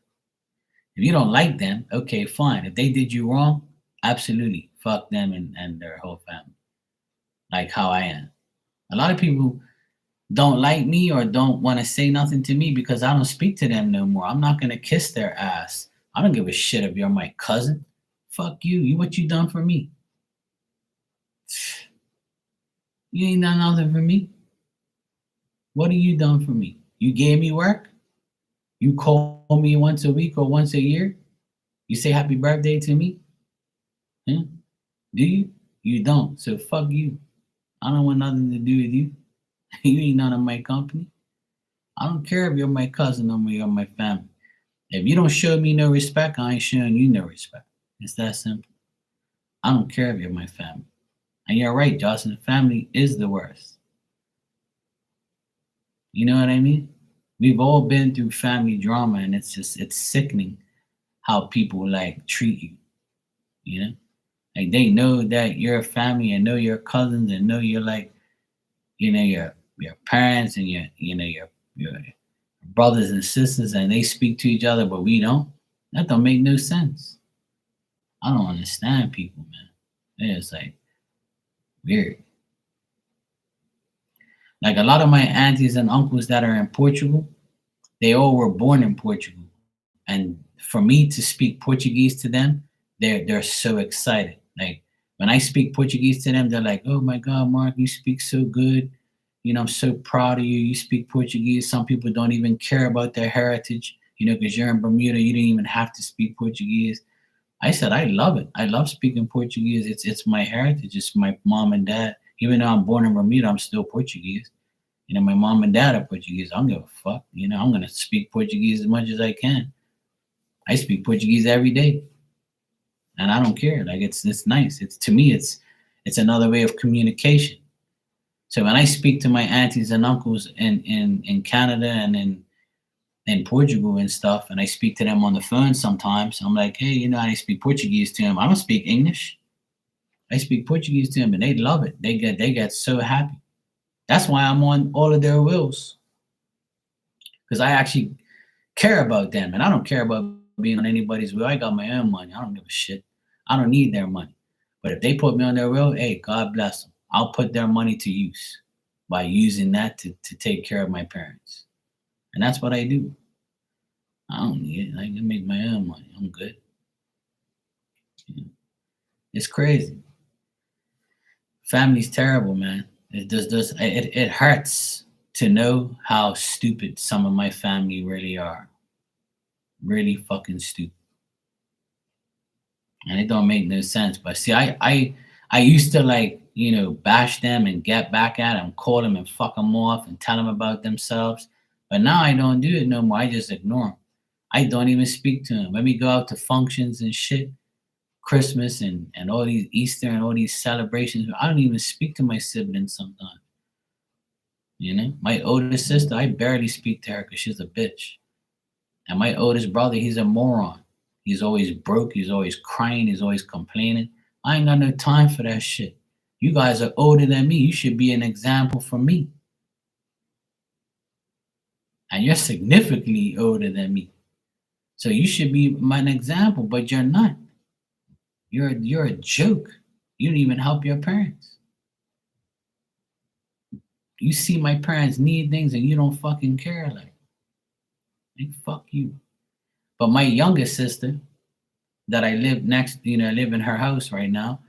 If you don't like them, okay, fine. If they did you wrong, absolutely fuck them and their whole family. Like how I am. A lot of people don't like me or don't want to say nothing to me because I don't speak to them no more. I'm not gonna kiss their ass. I don't give a shit if you're my cousin. Fuck you. What you done for me? You ain't done nothing for me. What have you done for me? You gave me work? You call me once a week or once a year? You say happy birthday to me? Huh? Do you? You don't. So fuck you. I don't want nothing to do with you. You ain't none of my company. I don't care if you're my cousin or you're my family. If you don't show me no respect, I ain't showing you no respect. It's that simple. I don't care if you're my family. And you're right, Jocelyn. Family is the worst. You know what I mean? We've all been through family drama, and it's sickening how people like treat you. You know, like they know that you're a family and know your cousins and know you're like, your parents and your brothers and sisters, and they speak to each other, but we don't. That don't make no sense. I don't understand people, man. It's like weird. Like a lot of my aunties and uncles that are in Portugal, they all were born in Portugal. And for me to speak Portuguese to them, they're so excited. Like when I speak Portuguese to them, they're like, "Oh my God, Mark, you speak so good. I'm so proud of you. You speak Portuguese." Some people don't even care about their heritage, because you're in Bermuda, you didn't even have to speak Portuguese. I said, I love it. I love speaking Portuguese. It's my heritage. It's my mom and dad. Even though I'm born in Bermuda, I'm still Portuguese. My mom and dad are Portuguese. I don't give a fuck. I'm gonna speak Portuguese as much as I can. I speak Portuguese every day, and I don't care. Like it's nice. It's to me, it's another way of communication. So when I speak to my aunties and uncles in Canada and in Portugal and stuff, and I speak to them on the phone sometimes, I'm like, hey, I speak Portuguese to them. I don't speak English. I speak Portuguese to them, and they love it. They get so happy. That's why I'm on all of their wills, because I actually care about them, and I don't care about being on anybody's will. I got my own money. I don't give a shit. I don't need their money. But if they put me on their will, hey, God bless them. I'll put their money to use by using that to take care of my parents. And that's what I do. I don't need it. I can make my own money. I'm good. It's crazy. Family's terrible, man. It hurts to know how stupid some of my family really are. Really fucking stupid. And it don't make no sense. But see, I used to like, bash them and get back at them, call them and fuck them off and tell them about themselves. But now I don't do it no more. I just ignore them. I don't even speak to them. When we go out to functions and shit, Christmas and all these Easter and all these celebrations, I don't even speak to my siblings sometimes. My oldest sister, I barely speak to her because she's a bitch. And my oldest brother, he's a moron. He's always broke. He's always crying. He's always complaining. I ain't got no time for that shit. You guys are older than me. You should be an example for me. And you're significantly older than me. So you should be an example, but you're not. You're a joke. You don't even help your parents. You see my parents need things and you don't fucking care. Like fuck you. But my youngest sister that I live next, I live in her house right now,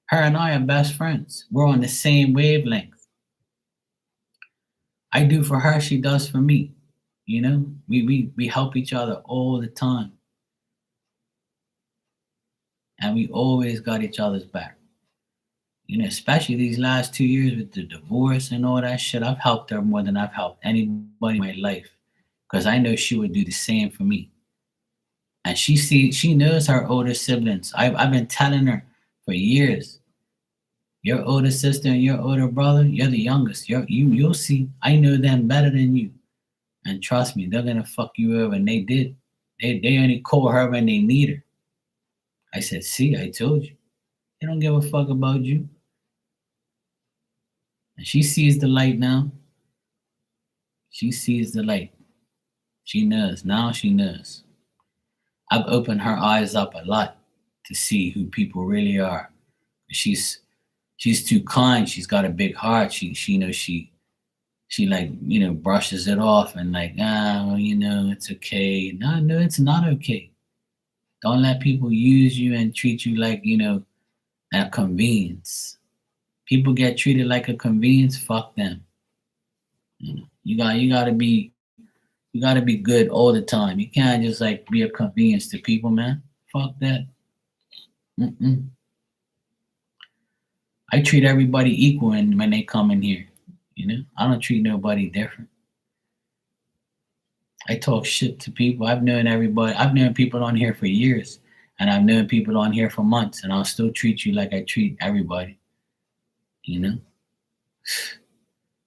her and I are best friends. We're on the same wavelength. I do for her, she does for me. We help each other all the time. And we always got each other's back. Especially these last 2 years with the divorce and all that shit, I've helped her more than I've helped anybody in my life. Because I know she would do the same for me. And she knows her older siblings. I've been telling her for years. Your older sister and your older brother, you're the youngest. You'll see. I know them better than you. And trust me, they're gonna fuck you over. And they did. They only call her when they need her. I said, see, I told you. They don't give a fuck about you. And she sees the light now. She sees the light. She knows. Now she knows. I've opened her eyes up a lot to see who people really are. She's too kind. She's got a big heart. She brushes it off and it's okay. No, it's not okay. Don't let people use you and treat you like, a convenience. People get treated like a convenience, fuck them. You gotta be good all the time. You can't just be a convenience to people, man. Fuck that. I treat everybody equal when they come in here. I don't treat nobody different. I talk shit to people. I've known everybody. I've known people on here for years, and I've known people on here for months, and I'll still treat you like I treat everybody.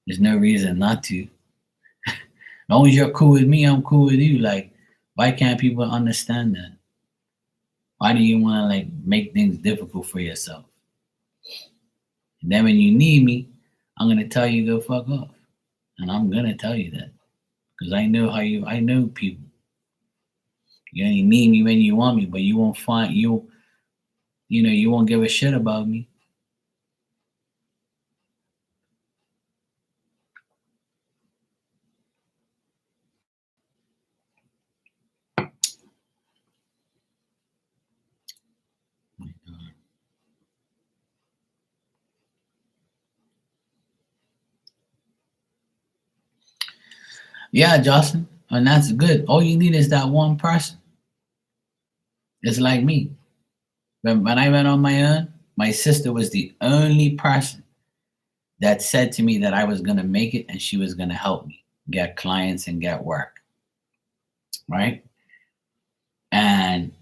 There's no reason not to. As long as you're cool with me, I'm cool with you. Like, why can't people understand that? Why do you want to make things difficult for yourself? And then when you need me, I'm gonna tell you go fuck off, and I'm gonna tell you that because I know people. You only need me when you want me, but you won't find you won't give a shit about me. Yeah, Justin, and that's good. All you need is that one person. It's like me. When I went on my own, my sister was the only person that said to me that I was gonna make it and she was gonna help me get clients and get work. Right? And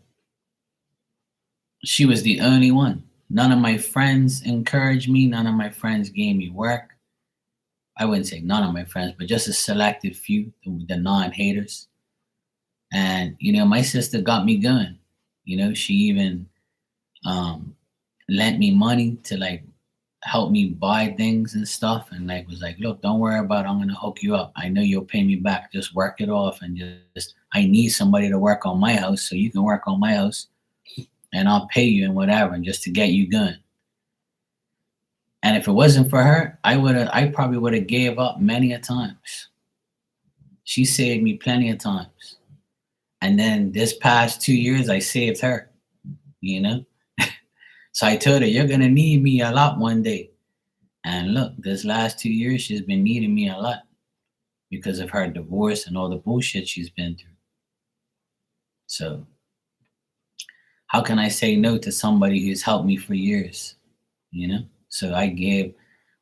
she was the only one. None of my friends encouraged me. None of my friends gave me work. I wouldn't say none of my friends, but just a selected few, the non-haters. And my sister got me going. She even lent me money to help me buy things and stuff, and was like, look, don't worry about it. I'm gonna hook you up. I know you'll pay me back. Just work it off, and just I need somebody to work on my house, so you can work on my house, and I'll pay you and whatever, and just to get you going. And if it wasn't for her, I probably would have gave up many a times. She saved me plenty of times. And then this past 2 years, I saved her, So I told her, you're going to need me a lot one day. And look, this last 2 years, she's been needing me a lot because of her divorce and all the bullshit she's been through. So how can I say no to somebody who's helped me for years, So I gave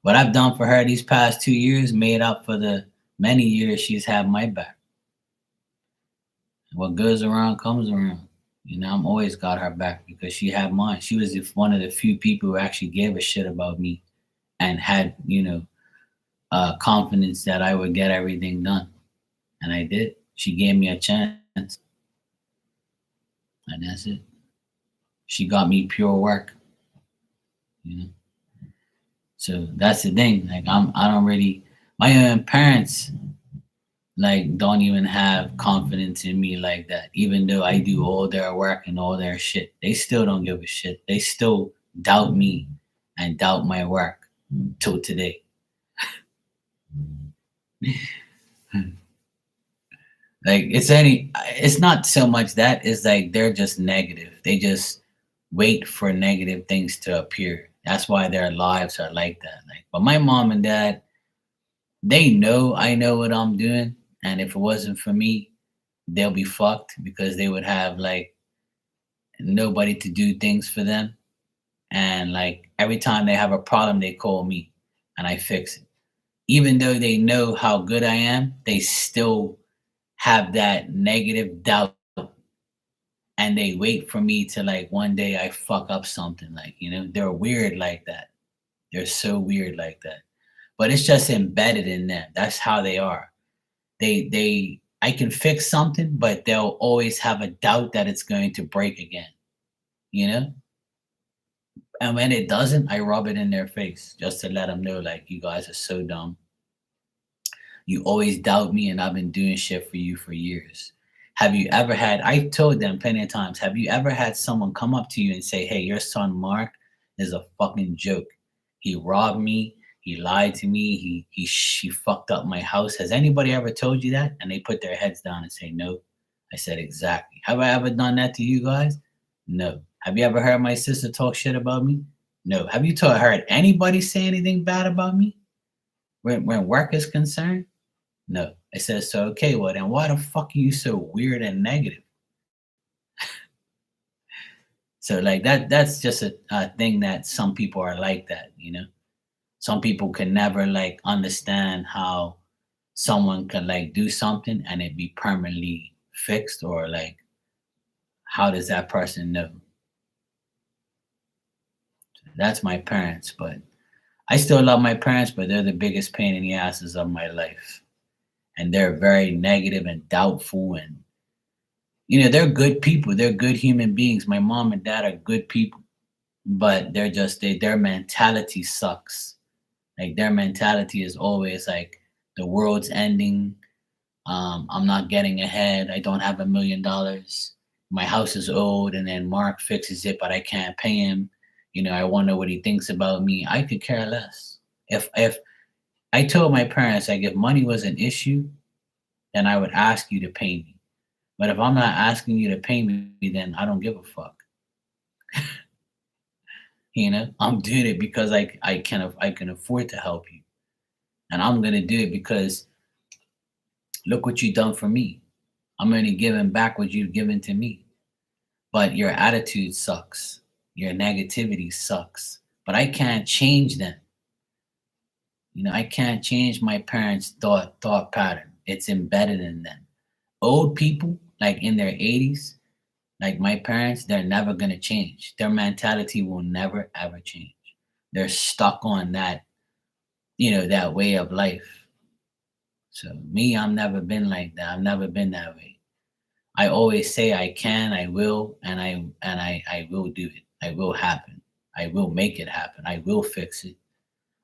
what I've done for her these past 2 years made up for the many years she's had my back. What goes around comes around. I'm always got her back because she had mine. She was one of the few people who actually gave a shit about me and had, confidence that I would get everything done. And I did. She gave me a chance, and that's it. She got me pure work, you know. So that's the thing. Like I don't really. My own parents like don't even have confidence in me like that. Even though I do all their work and all their shit, they still don't give a shit. They still doubt me and doubt my work till today. Like it's not so much that, it's like they're just negative. They just wait for negative things to appear. That's why their lives are like that. Like, but my mom and dad, they know I know what I'm doing, and if it wasn't for me, they'll be fucked because they would have like nobody to do things for them. And like every time they have a problem, they call me and I fix it. Even though they know how good I am, they still have that negative doubt, and they wait for me to like one day I fuck up something. Like, they're weird like that. They're so weird like that. But it's just embedded in them. That's how they are. I can fix something, but they'll always have a doubt that it's going to break again, you know? And when it doesn't, I rub it in their face just to let them know, like, you guys are so dumb. You always doubt me, and I've been doing shit for you for years. Have you ever had, I told them plenty of times, have you ever had someone come up to you and say, hey, your son Mark is a fucking joke. He robbed me. He lied to me. She fucked up my house. Has anybody ever told you that? And they put their heads down and say, no. I said, exactly. Have I ever done that to you guys? No. Have you ever heard my sister talk shit about me? No. Have you heard anybody say anything bad about me when work is concerned? No. I said, so okay, well then why the fuck are you so weird and negative? So like that's just a thing that some people are like that. Some people can never like understand how someone can like do something and it be permanently fixed, or like how does that person know? That's my parents, but I still love my parents, but they're the biggest pain in the asses of my life. And they're very negative and doubtful, and they're good people. They're good human beings. My mom and dad are good people, but their mentality sucks. Like their mentality is always like the world's ending. I'm not getting ahead. I don't have $1 million. My house is old, and then Mark fixes it, but I can't pay him. I wonder what he thinks about me. I could care less. If I told my parents, like, if money was an issue, then I would ask you to pay me. But if I'm not asking you to pay me, then I don't give a fuck. I'm doing it because I can afford to help you, and I'm gonna do it because look what you've done for me. I'm only giving back what you've given to me. But your attitude sucks. Your negativity sucks. But I can't change them. I can't change my parents' thought pattern. It's embedded in them. Old people, like in their 80s, like my parents, they're never gonna change. Their mentality will never ever change. They're stuck on that way of life. So me, I've never been like that. I've never been that way. I always say I can, I will, and I will do it. I will happen. I will make it happen. I will fix it.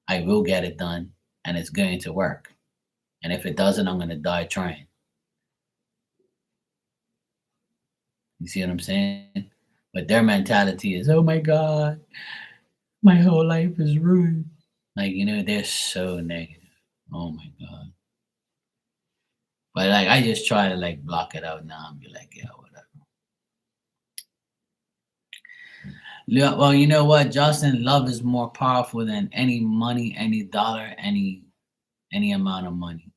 I will get it done, and it's going to work. And if it doesn't, I'm gonna die trying. You see what I'm saying? But their mentality is, oh my God, my whole life is ruined. Like, they're so negative. Oh my God. But like I just try to like block it out now and be like, yeah, whatever. Yeah, well, you know what, Justin? Love is more powerful than any money, any dollar, any amount of money.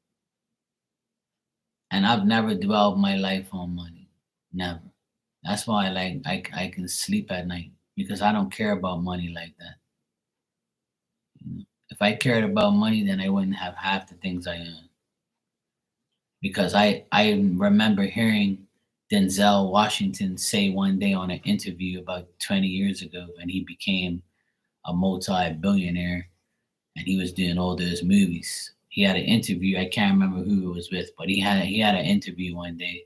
And I've never dwelled my life on money. Never. That's why I can sleep at night because I don't care about money like that. If I cared about money, then I wouldn't have half the things I own. Because I remember hearing Denzel Washington say one day on an interview about 20 years ago when he became a multi-billionaire and he was doing all those movies. He had an interview. I can't remember who it was with, but he had an interview one day,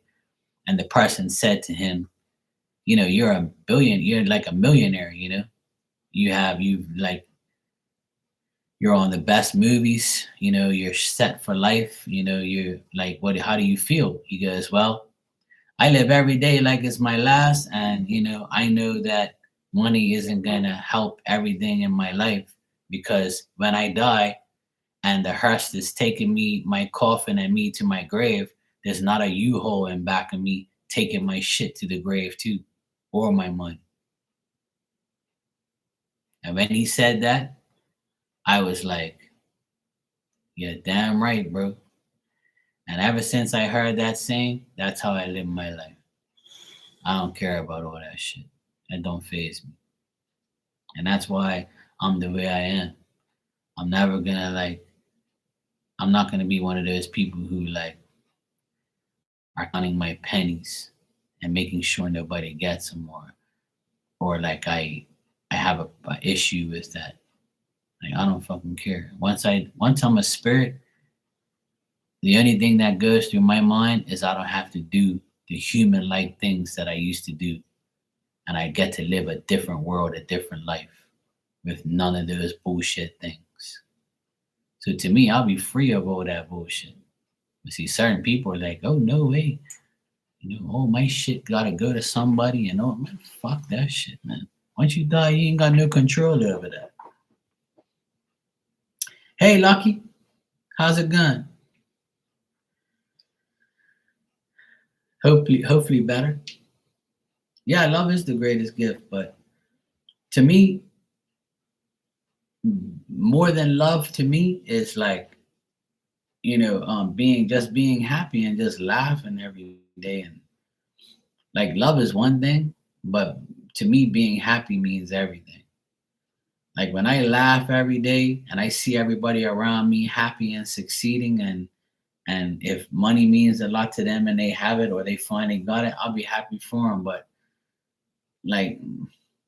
and the person said to him, you're a billion, you're like a millionaire. You've like you're on the best movies. You're set for life. You're like, what? How do you feel? He goes, well, I live every day like it's my last, and I know that money isn't gonna help everything in my life because when I die and the hearse is taking me, my coffin and me to my grave, there's not a U-Haul in back of me taking my shit to the grave too, or my money. And when he said that, I was like, "You're damn right, bro." And ever since I heard that saying, that's how I live my life. I don't care about all that shit. That don't phase me. And that's why I'm the way I am. I'm never gonna I'm not gonna be one of those people who are counting my pennies and making sure nobody gets them, or like I have a issue with that. Like I don't fucking care. Once I'm a spirit, the only thing that goes through my mind is I don't have to do the human like things that I used to do, and I get to live a different world, a different life with none of those bullshit things. So to me, I'll be free of all that bullshit. But see, certain people are like, oh no way, all my shit gotta go to somebody, and man, fuck that shit, man. Once you die, you ain't got no control over that. Hey, Lucky, how's it going? Hopefully better. Yeah, love is the greatest gift, but to me, more than love to me is like, being happy and just laughing every day. And like love is one thing, but to me, being happy means everything. Like when I laugh every day and I see everybody around me happy and succeeding, and if money means a lot to them and they have it or they finally got it, I'll be happy for them. But like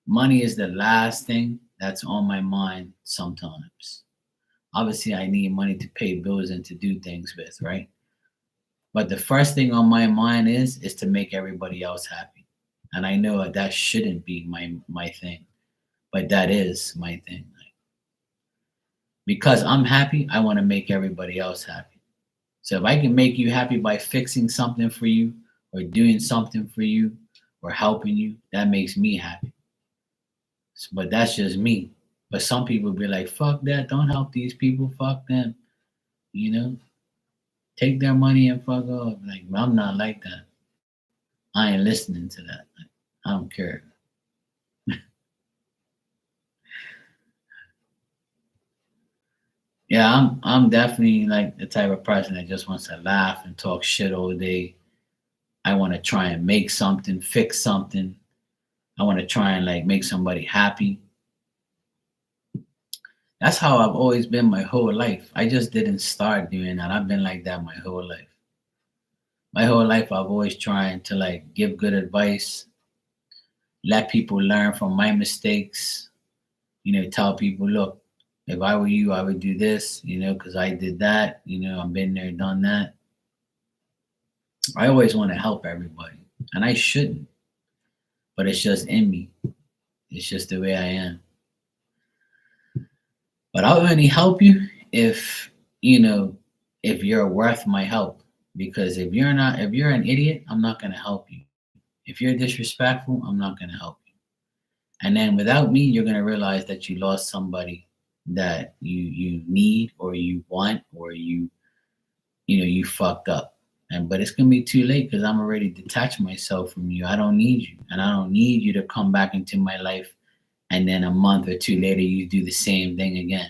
money is the last thing that's on my mind sometimes. Obviously, I need money to pay bills and to do things with, right? But the first thing on my mind is to make everybody else happy. And I know that shouldn't be my thing, but that is my thing. Because I'm happy, I want to make everybody else happy. So if I can make you happy by fixing something for you or doing something for you or helping you, that makes me happy. But that's just me. But some people be like, fuck that, don't help these people, fuck them. You know, take their money and fuck off. Like, I'm not like that. I ain't listening to that. Like, I don't care. Yeah, I'm definitely like the type of person that just wants to laugh and talk shit all day. I want to try and make something, fix something. I want to try and like make somebody happy. That's how I've always been my whole life. I just didn't start doing that. I've been like that my whole life. My whole life I've always trying to like give good advice, let people learn from my mistakes, tell people, look, if I were you, I would do this, because I did that, I've been there, done that. I always want to help everybody, and I shouldn't, but it's just in me. It's just the way I am. But I'll only help you you know, if you're worth my help. Because if you're an idiot, I'm not gonna help you. If you're disrespectful, I'm not gonna help you. And then without me, you're gonna realize that you lost somebody that you need or you want or you fucked up. But it's gonna be too late because I'm already detached myself from you. I don't need you, and I don't need you to come back into my life. And then a month or two later, you do the same thing again.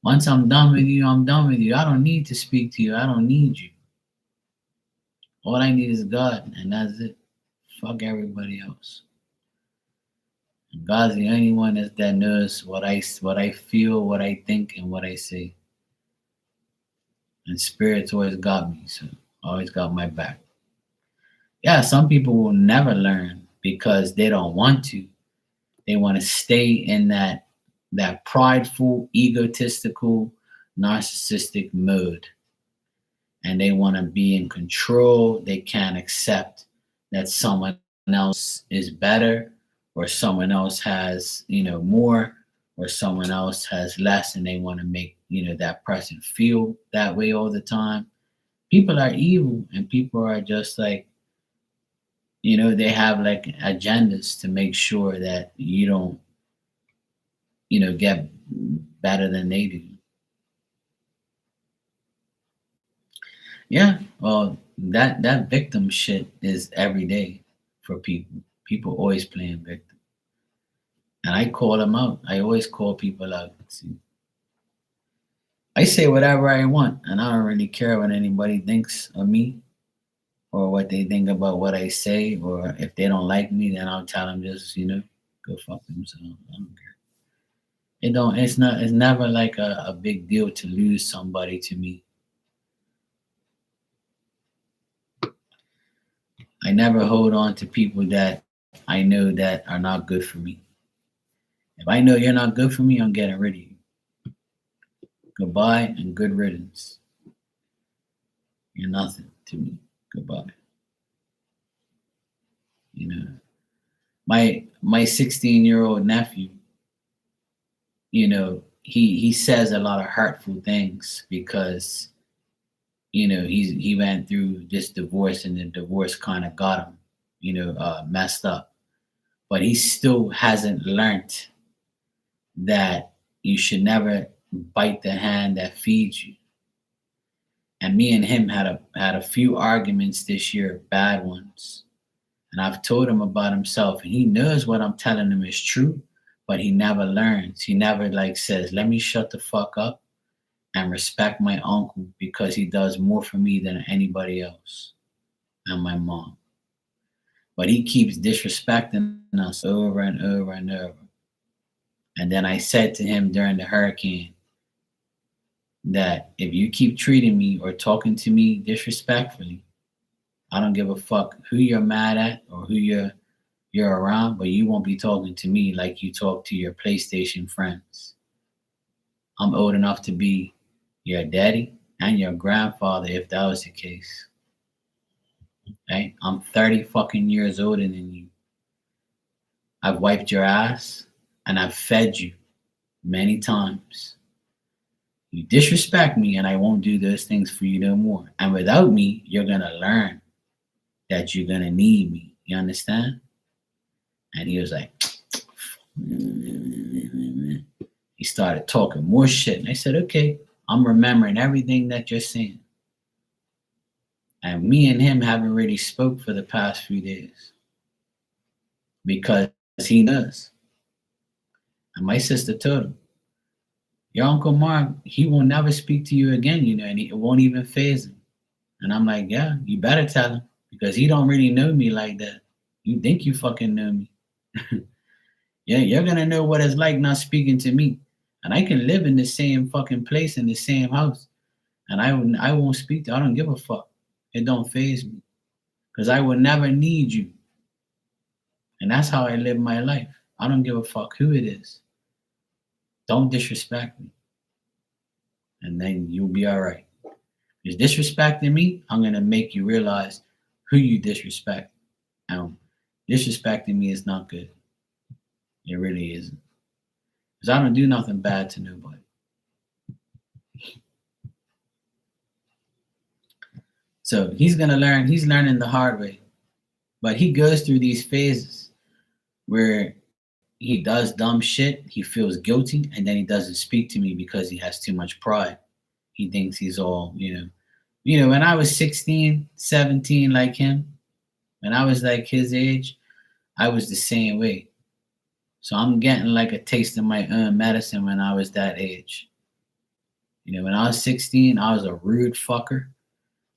Once I'm done with you, I'm done with you. I don't need to speak to you. I don't need you. All I need is God, and that's it. Fuck everybody else. God's the only one that knows what I feel, what I think, and what I say. And Spirit's always got me, so always got my back. Yeah, some people will never learn because they don't want to. They want to stay in that prideful, egotistical, narcissistic mode, and they want to be in control. They can't accept that someone else is better, or someone else has, more, or someone else has less, and they want to make, that person feel that way all the time. People are evil, and people are just like, they have like agendas to make sure that you don't, get better than they do. Yeah, well, that victim shit is every day for people. People always playing victim, and I call them out. I always call people out. See, I say whatever I want, and I don't really care what anybody thinks of me or what they think about what I say, or if they don't like me, then I'll tell them just, go fuck themselves. I don't care. It don't. It's not. It's never like a big deal to lose somebody to me. I never hold on to people that I know that are not good for me. If I know you're not good for me, I'm getting rid of you. Goodbye and good riddance. You're nothing to me. Goodbye. You know, my 16-year-old nephew, he says a lot of hurtful things because he went through this divorce, and the divorce kind of got him, messed up. But he still hasn't learned that you should never bite the hand that feeds you. And me and him had a few arguments this year, bad ones. And I've told him about himself, and he knows what I'm telling him is true, but he never learns. He never like says, "Let me shut the fuck up and respect my uncle because he does more for me than anybody else and my mom." But he keeps disrespecting us over and over and over. And then I said to him during the hurricane that if you keep treating me or talking to me disrespectfully, I don't give a fuck who you're mad at or who you're around, but you won't be talking to me like you talk to your PlayStation friends. I'm old enough to be your daddy and your grandfather if that was the case. Right? I'm 30 fucking years older than you. I've wiped your ass and I've fed you many times. You disrespect me and I won't do those things for you no more. And without me, you're gonna learn that you're gonna need me. You understand? And he was like, he started talking more shit. And I said, okay, I'm remembering everything that you're saying. And me and him haven't really spoke for the past few days because he does. And my sister told him, your Uncle Mark, he will never speak to you again, and it won't even phase him. And I'm like, yeah, you better tell him because he don't really know me like that. You think you fucking know me. Yeah, you're gonna know what it's like not speaking to me. And I can live in the same fucking place in the same house. And I won't speak to I don't give a fuck. It don't phase me. Because I will never need you. And that's how I live my life. I don't give a fuck who it is. Don't disrespect me. And then you'll be all right. If you're disrespecting me, I'm gonna make you realize who you disrespect. And disrespecting me is not good. It really isn't. Because I don't do nothing bad to nobody. So he's gonna learn, he's learning the hard way. But he goes through these phases where he does dumb shit, he feels guilty, and then he doesn't speak to me because he has too much pride. He thinks he's all, when I was 16, 17 like him, when I was like his age, I was the same way. So I'm getting like a taste of my own medicine when I was that age. When I was 16, I was a rude fucker.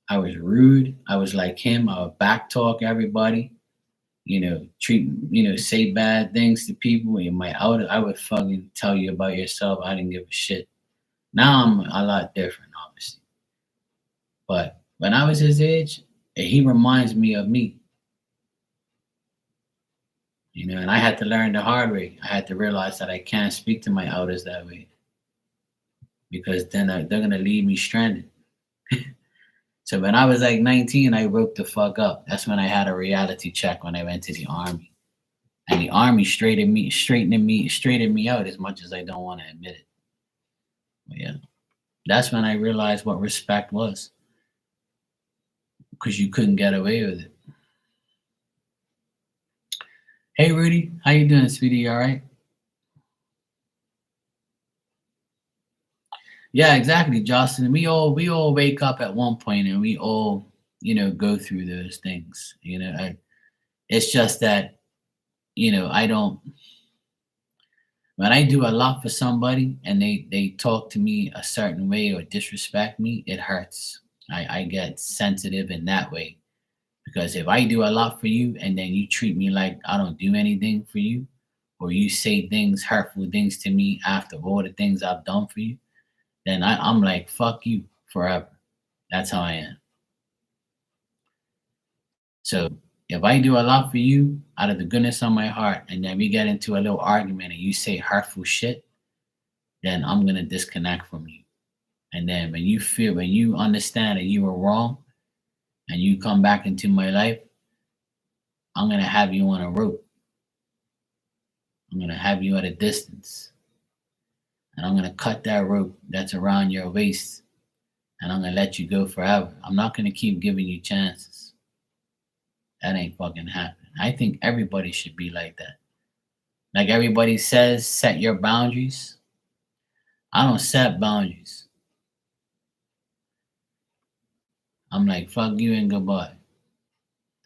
I was rude. I was like him. I would backtalk everybody. say bad things to people. I would fucking tell you about yourself. I didn't give a shit. Now I'm a lot different, obviously. But when I was his age, he reminds me of me. And I had to learn the hard way. I had to realize that I can't speak to my elders that way because then they're gonna leave me stranded. So when I was like 19, I woke the fuck up. That's when I had a reality check when I went to the army, and the army straightened me out as much as I don't want to admit it. But yeah, that's when I realized what respect was because you couldn't get away with it. Hey Rudy, how you doing, sweetie? You all right? Yeah, exactly, Jocelyn. We all wake up at one point, and we all go through those things. It's just that I don't. When I do a lot for somebody and they talk to me a certain way or disrespect me, it hurts. I get sensitive in that way because if I do a lot for you and then you treat me like I don't do anything for you, or you say things, hurtful things to me after all the things I've done for you, then I'm like, fuck you forever. That's how I am. So if I do a lot for you out of the goodness of my heart, and then we get into a little argument and you say hurtful shit, then I'm gonna disconnect from you. And then when you understand that you were wrong and you come back into my life, I'm gonna have you on a rope. I'm gonna have you at a distance. And I'm gonna cut that rope that's around your waist and I'm gonna let you go forever. I'm not gonna keep giving you chances. That ain't fucking happening. I think everybody should be like that. Like everybody says, set your boundaries. I don't set boundaries. I'm like, fuck you and goodbye.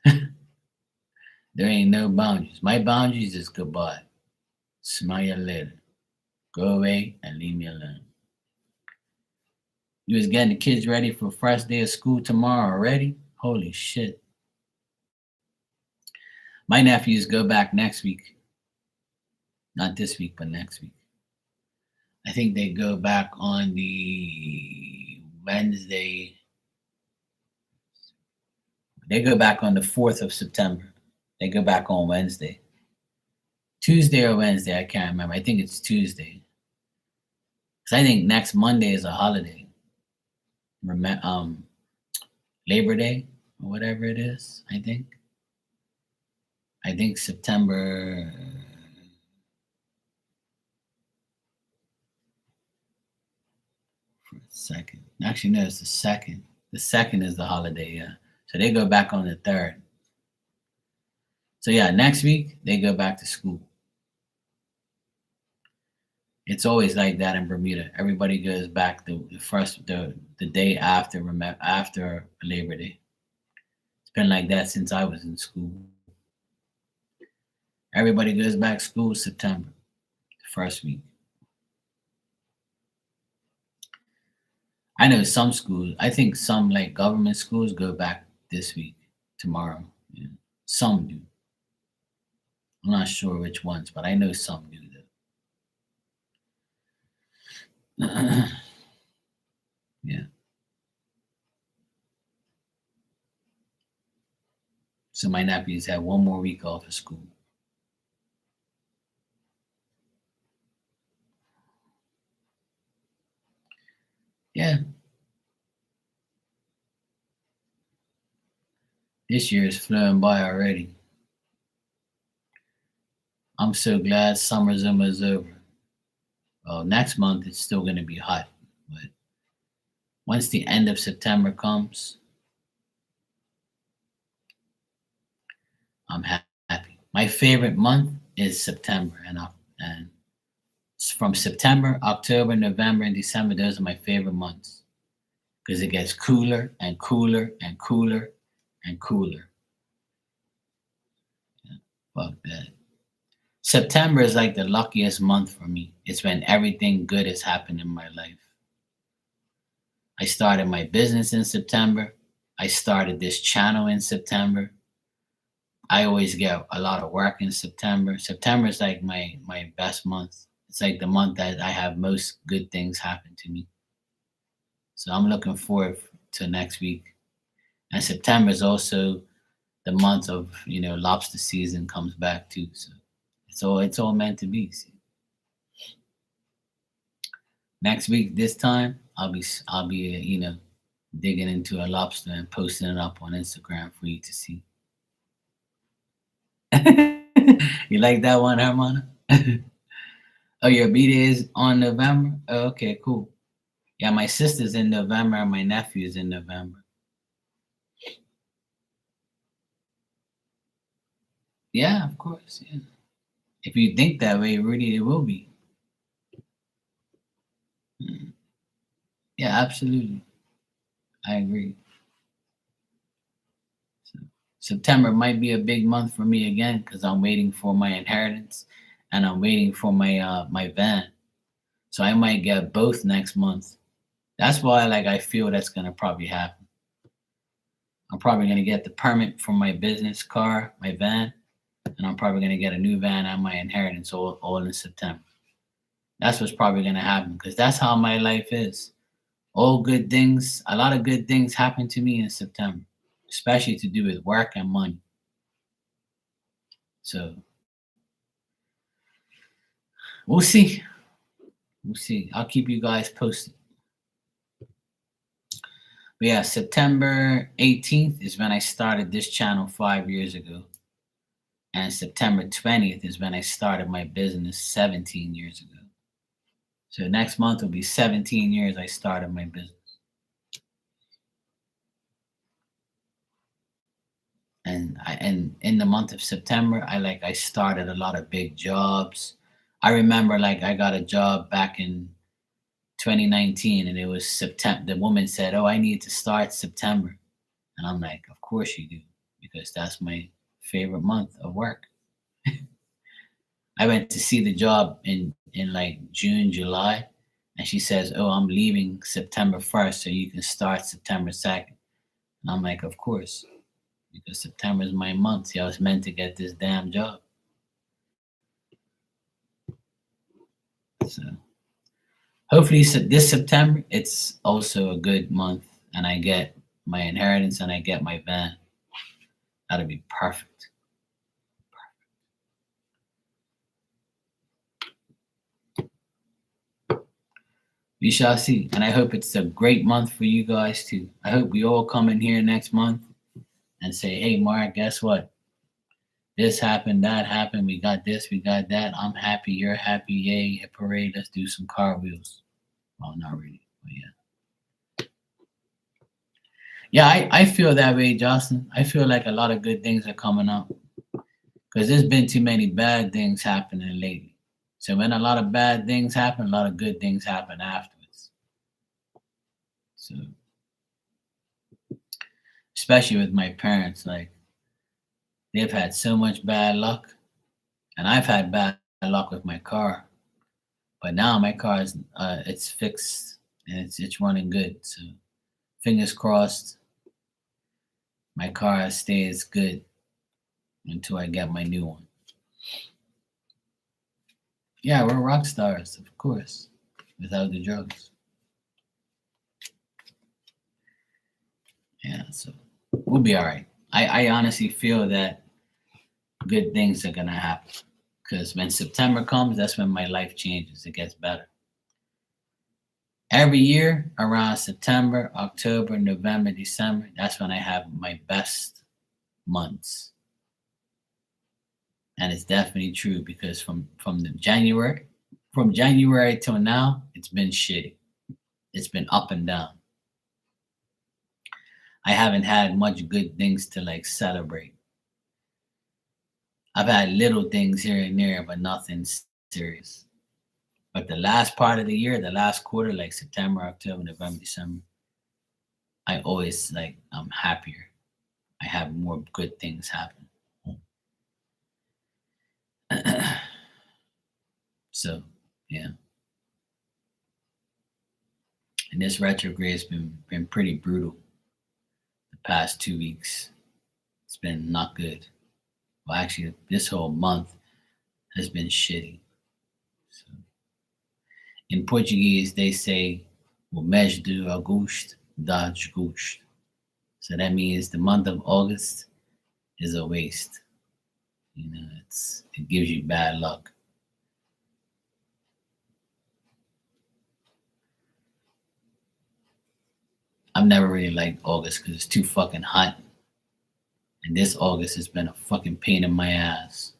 There ain't no boundaries. My boundaries is goodbye. Smile you later. Go away and leave me alone. You was getting the kids ready for first day of school tomorrow already? Holy shit. My nephews go back next week. Not this week, but next week. I think they go back on the Wednesday. They go back on the 4th of September. They go back on Wednesday. Tuesday or Wednesday, I can't remember. I think it's Tuesday. Because I think next Monday is a holiday. Labor Day or whatever it is, I think. I think September. For a second. Actually, no, it's the second. The second is the holiday, yeah. So they go back on the 3rd. So yeah, next week they go back to school. It's always like that in Bermuda. Everybody goes back the day after Labor Day. It's been like that since I was in school. Everybody goes back to school September, the first week. I know some schools. I think some like government schools go back this week, tomorrow. Yeah. Some do. I'm not sure which ones, but I know some do though. Yeah. So my nephews have one more week off of school. Yeah. This year is flown by already. I'm so glad summer's almost over. Well, next month it's still going to be hot, but once the end of September comes, I'm happy. My favorite month is September, and from September, October, November, and December, those are my favorite months because it gets cooler and cooler and cooler and cooler. Yeah, fuck that. September is like the luckiest month for me. It's when everything good has happened in my life. I started my business in September. I started this channel in September. I always get a lot of work in September. September is like my best month. It's like the month that I have most good things happen to me. So I'm looking forward to next week. And September is also the month of lobster season comes back too. So it's all meant to be. See. Next week this time I'll be digging into a lobster and posting it up on Instagram for you to see. You like that one, Hermana? Oh, your birthday is on November? Oh, okay, cool. Yeah, my sister's in November and my nephew's in November. Yeah, of course. Yeah. If you think that way, Rudy, it will be. Mm. Yeah, absolutely. I agree. So, September might be a big month for me again because I'm waiting for my inheritance and I'm waiting for my van. So I might get both next month. That's why I feel that's gonna probably happen. I'm probably gonna get the permit for my business car, my van, and I'm probably gonna get a new van and my inheritance all in September. That's what's probably gonna happen because that's how my life is. All good things, a lot of good things happen to me in September, especially to do with work and money. So we'll see. We'll see. I'll keep you guys posted. But yeah, September 18th is when I started this channel 5 years ago. And September 20th is when I started my business 17 years ago. So next month will be 17 years I started my business. And in the month of September, I started a lot of big jobs. I remember I got a job back in 2019 and it was September. The woman said, "Oh, I need to start September." And I'm like, "Of course you do, because that's my favorite month of work." I went to see the job in June, July, and she says, "Oh, I'm leaving September 1st, so you can start September 2nd." And I'm like, "Of course, because September is my month. See, I was meant to get this damn job." So hopefully, this September it's also a good month, and I get my inheritance and I get my van. That'll be perfect. We shall see, and I hope it's a great month for you guys too. I hope we all come in here next month and say, "Hey, Mark, guess what? This happened, that happened. We got this, we got that. I'm happy, you're happy. Yay, hip hooray! Let's do some cartwheels." Well, not really, but yeah. Yeah, I feel that way, Justin. I feel like a lot of good things are coming up because there's been too many bad things happening lately. So when a lot of bad things happen, a lot of good things happen afterwards. So especially with my parents, they've had so much bad luck, and I've had bad luck with my car. But now my car is it's fixed and it's running good. So fingers crossed, my car stays good until I get my new one. Yeah, we're rock stars, of course, without the drugs. Yeah, so we'll be all right. I honestly feel that good things are gonna happen because when September comes, that's when my life changes. It gets better. Every year around September, October, November, December, that's when I have my best months. And it's definitely true because from January till now, it's been shitty. It's been up and down. I haven't had much good things to celebrate. I've had little things here and there, but nothing serious. But the last part of the year, the last quarter, like September, October, November, December, I always I'm happier. I have more good things happen. So yeah, and this retrograde has been pretty brutal the past 2 weeks. It's been not good. Well, actually, this whole month has been shitty. So in Portuguese, they say o mês de agosto dá desgosto. So that means the month of August is a waste. It gives you bad luck. I've never really liked August because it's too fucking hot. And this August has been a fucking pain in my ass.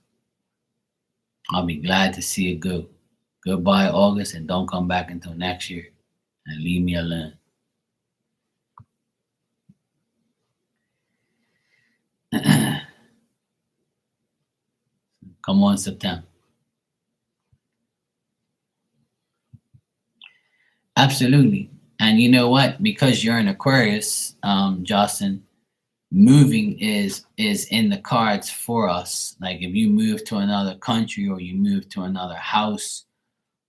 I'll be glad to see it go. Goodbye, August, and don't come back until next year. And leave me alone. Come on, September. Absolutely. And you know what? Because you're an Aquarius, Justin, moving is in the cards for us. Like if you move to another country or you move to another house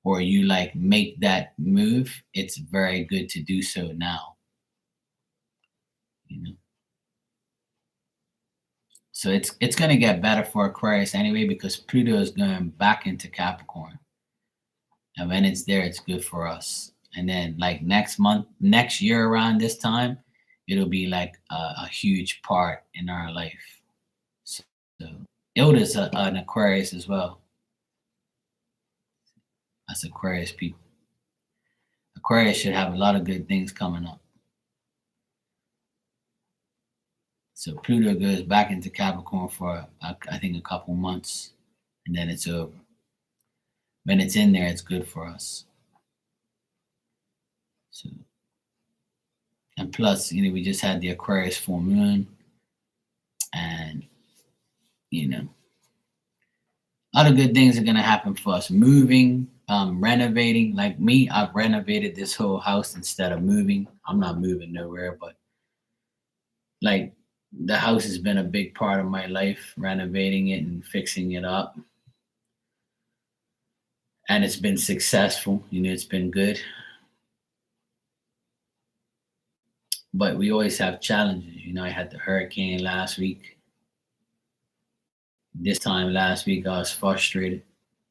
or you like make that move, it's very good to do so now. You know. So it's gonna get better for Aquarius anyway because Pluto is going back into Capricorn. And when it's there, it's good for us. And then like next month, next year around this time, it'll be like a huge part in our life. So Ilda's an Aquarius as well. That's Aquarius people. Aquarius should have a lot of good things coming up. So Pluto goes back into Capricorn for I think a couple months, and then it's over. When it's in there, it's good for us. So, and plus, we just had the Aquarius full moon, and a lot of good things are gonna happen for us. Moving, renovating. Like me, I've renovated this whole house instead of moving. I'm not moving nowhere, but like the house has been a big part of my life, renovating it and fixing it up. And it's been successful. It's been good. But we always have challenges. I had the hurricane last week. This time last week, I was frustrated.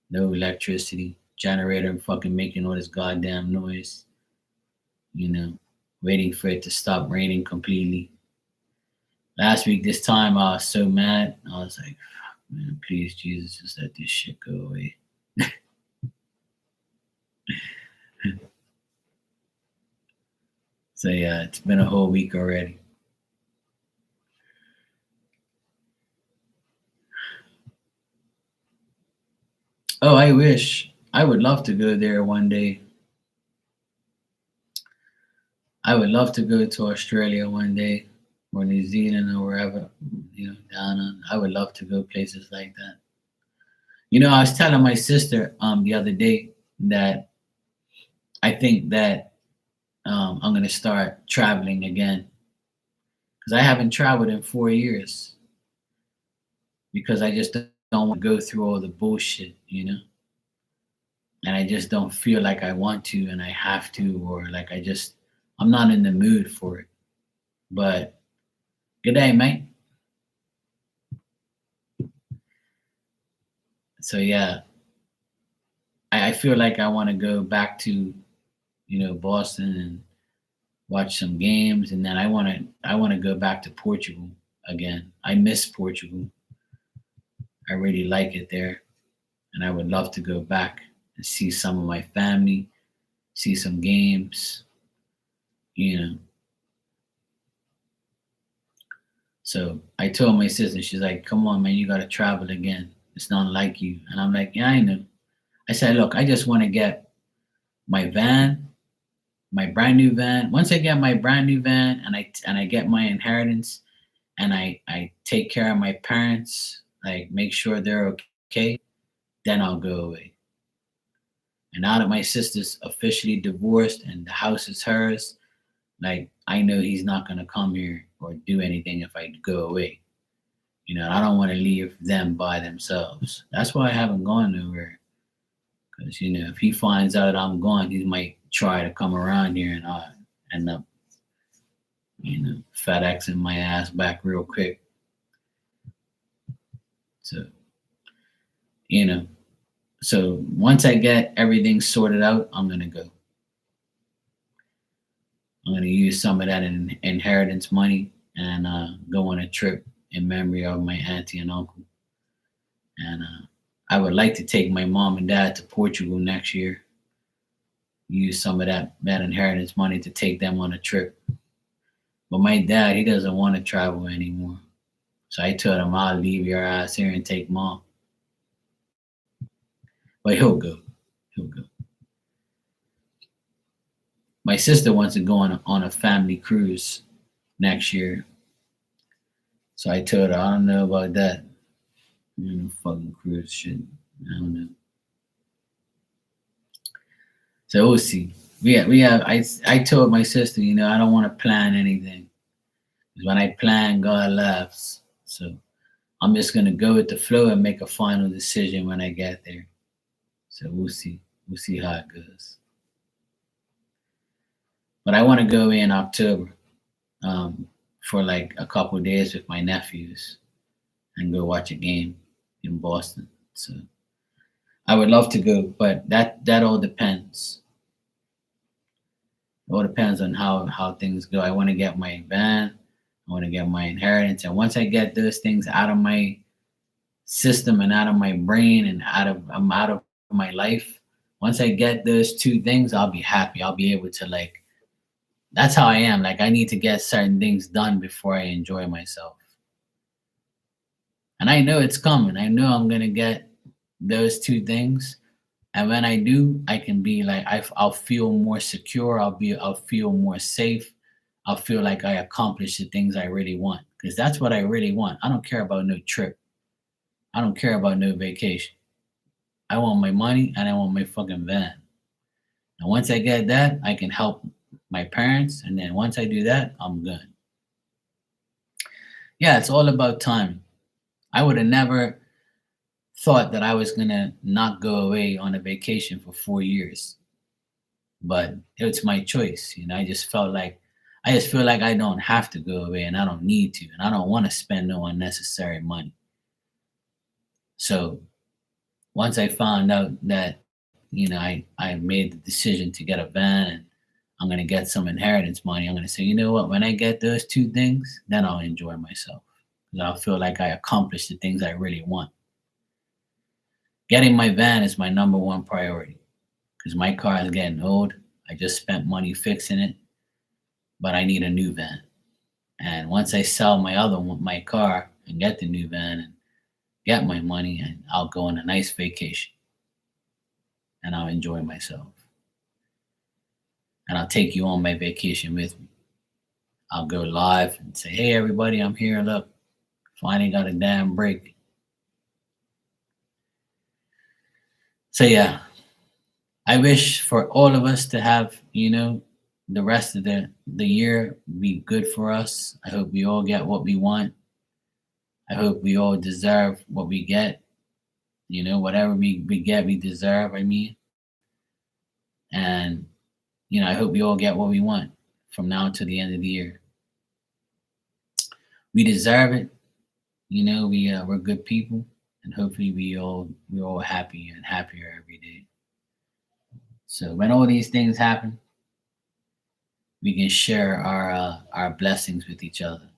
No electricity, generator fucking making all this goddamn noise. Waiting for it to stop raining completely. Last week, this time, I was so mad. I was like, man, please, Jesus, just let this shit go away. So, yeah, it's been a whole week already. Oh, I wish. I would love to go there one day. I would love to go to Australia one day or New Zealand or wherever, down on. I would love to go places like that. I was telling my sister the other day that I think that I'm gonna start traveling again because I haven't traveled in 4 years because I just don't want to go through all the bullshit, and I just don't feel like I want to and I have to, or like I'm not in the mood for it. But good day, mate. So yeah, I feel like I want to go back to Boston and watch some games, and then I want to go back to Portugal again. I miss Portugal. I really like it there, and I would love to go back and see some of my family, see some games, you know. So I told my sister, she's like, "Come on, man, you got to travel again. It's not like you." And I'm like, "Yeah, I know." I said, "Look, I just want to get my van, my brand new van. Once I get my brand new van and I get my inheritance and I take care of my parents, like make sure they're okay, then I'll go away." And now that my sister's officially divorced and the house is hers, like I know he's not gonna come here or do anything if I go away. I don't want to leave them by themselves. That's why I haven't gone nowhere. Because if he finds out I'm gone, he might try to come around here and I end up, FedExing my ass back real quick. So, you know, so once I get everything sorted out, I'm gonna go. I'm gonna use some of that inheritance money and go on a trip in memory of my auntie and uncle. And I would like to take my mom and dad to Portugal next year. Use some of that inheritance money to take them on a trip. But my dad, he doesn't want to travel anymore. So I told him I'll leave your ass here and take mom. But he'll go. He'll go. My sister wants to go on a family cruise next year. So I told her I don't know about that. Fucking cruise shit. I don't know. So we'll see. We have. I told my sister, I don't want to plan anything. 'Cause when I plan, God laughs. So I'm just gonna go with the flow and make a final decision when I get there. So we'll see. We'll see how it goes. But I want to go in October for like a couple of days with my nephews and go watch a game in Boston. So I would love to go, but that all depends. It all depends on how things go. I want to get my van. I want to get my inheritance, and once I get those things out of my system and out of my brain and out of my life, once I get those two things, I'll be happy. I'll be able to like. That's how I am. Like I need to get certain things done before I enjoy myself, and I know it's coming. I know I'm gonna get those two things. And when I do, I can be like I'll feel more secure. I'll feel more safe. I'll feel like I accomplished the things I really want because that's what I really want. I don't care about no trip. I don't care about no vacation. I want my money and I want my fucking van. And once I get that, I can help my parents. And then once I do that, I'm good. Yeah, it's all about timing. I would have never thought that I was gonna not go away on a vacation for 4 years, but it's my choice. I just feel like I don't have to go away, and I don't need to, and I don't want to spend no unnecessary money. So once I found out that I made the decision to get a van and I'm gonna get some inheritance money, I'm gonna say, you know what? When I get those two things, then I'll enjoy myself. 'Cause I'll feel like I accomplished the things I really want. Getting my van is my number one priority because my car is getting old. I just spent money fixing it, but I need a new van. And once I sell my other one, my car, and get the new van and get my money, and I'll go on a nice vacation and I'll enjoy myself. And I'll take you on my vacation with me. I'll go live and say, hey, everybody, I'm here. Look, finally got a damn break. So, yeah, I wish for all of us to have, the rest of the year be good for us. I hope we all get what we want. I hope we all deserve what we get. Whatever we get, we deserve, I mean. And, I hope we all get what we want from now to the end of the year. We deserve it. We're good people, and hopefully we're all happy and happier every day. So when all these things happen, we can share our blessings with each other.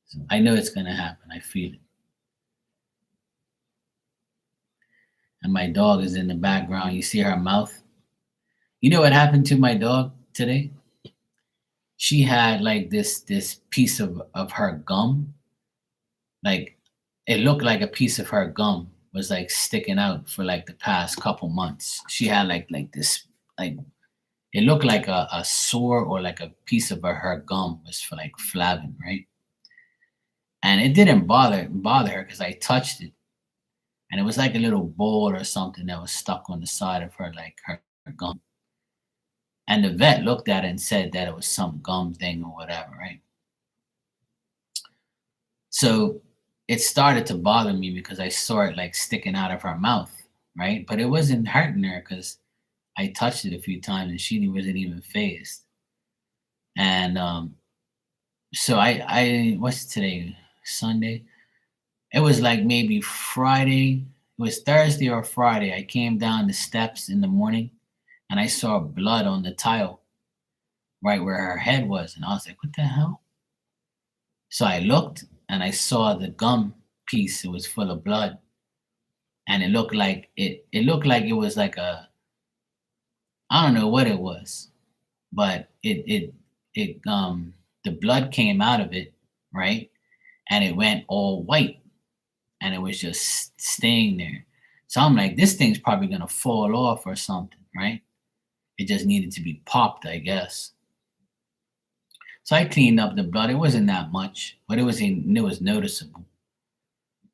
So I know it's gonna happen. I feel it. And my dog is in the background. You see her mouth. You know what happened to my dog today? She had like this piece of her gum, like it looked like a piece of her gum was like sticking out for like the past couple months. She had like this, like it looked like a sore or like a piece of her gum was for like flabbing, right? And it didn't bother her because I touched it, and it was like a little ball or something that was stuck on the side of her, like her gum. And the vet looked at it and said that it was some gum thing or whatever, right? So it started to bother me because I saw it like sticking out of her mouth, right? But it wasn't hurting her because I touched it a few times and she wasn't even phased. And so I what's today? Sunday. It was like maybe Friday. It was Thursday or Friday. I came down the steps in the morning and I saw blood on the tile right where her head was. And I was like, what the hell? So I looked and I saw the gum piece. It was full of blood. And it looked like it was like a, I don't know what it was, but the blood came out of it, right? And it went all white and it was just staying there. So I'm like, this thing's probably gonna fall off or something, right? It just needed to be popped, I guess. So I cleaned up the blood. It wasn't that much, but it was noticeable.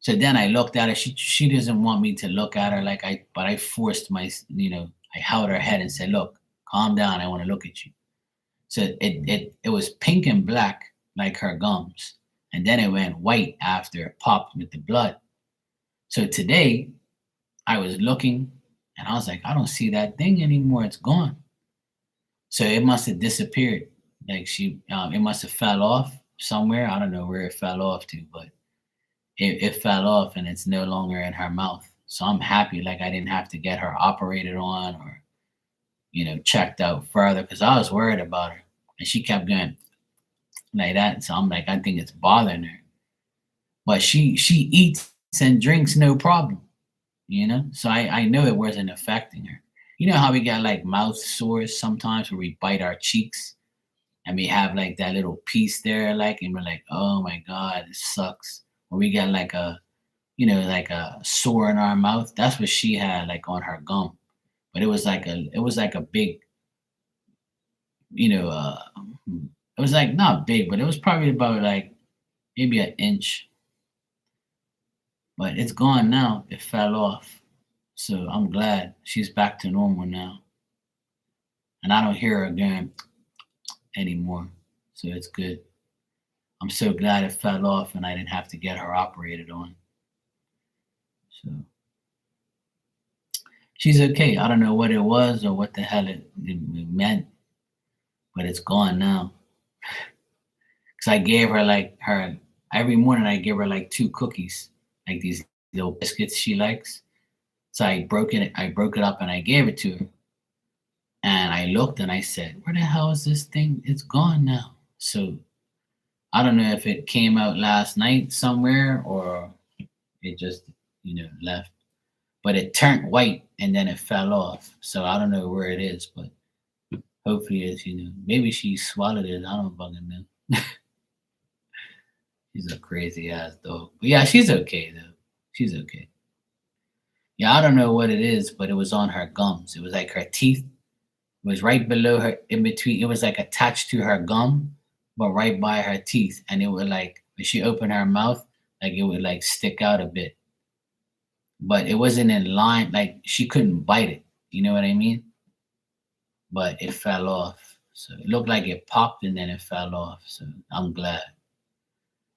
So then I looked at her. She doesn't want me to look at her but I forced I held her head and said, "Look, calm down. I want to look at you." So it was pink and black like her gums, and then it went white after it popped with the blood. So today I was looking, and I was like, I don't see that thing anymore. It's gone. So it must have disappeared. Like it must have fell off somewhere. I don't know where it fell off to, but it fell off and it's no longer in her mouth. So I'm happy like I didn't have to get her operated on or, checked out further because I was worried about her. And she kept going like that. So I'm like, I think it's bothering her. But she eats and drinks no problem, So I know it wasn't affecting her. You know how we got like mouth sores sometimes where we bite our cheeks and we have like that little piece there, like, and we're like, oh my God, it sucks. Or we got like like a sore in our mouth. That's what she had like on her gum. But it was like a big, you know, it was like not big, but it was probably about like maybe an inch. But it's gone now. It fell off. So I'm glad she's back to normal now. And I don't hear her again anymore. So it's good. I'm so glad it fell off and I didn't have to get her operated on. So she's okay. I don't know what it was or what the hell it meant, but it's gone now. Because I gave her like her every morning. I give her like two cookies, like these little biscuits she likes. So I broke it. I broke it up and I gave it to her. And I looked and I said, "Where the hell is this thing? It's gone now." So I don't know if it came out last night somewhere or it just left. But it turned white and then it fell off. So I don't know where it is, but hopefully it's maybe she swallowed it. I don't fucking know. She's a crazy ass dog. But yeah, she's okay though. She's okay. Yeah, I don't know what it is, but it was on her gums. It was like her teeth was right below her, in between. It was like attached to her gum, but right by her teeth. And it would like when she opened her mouth, like it would like stick out a bit. But it wasn't in line, like she couldn't bite it. You know what I mean? But it fell off. So it looked like it popped and then it fell off. So I'm glad.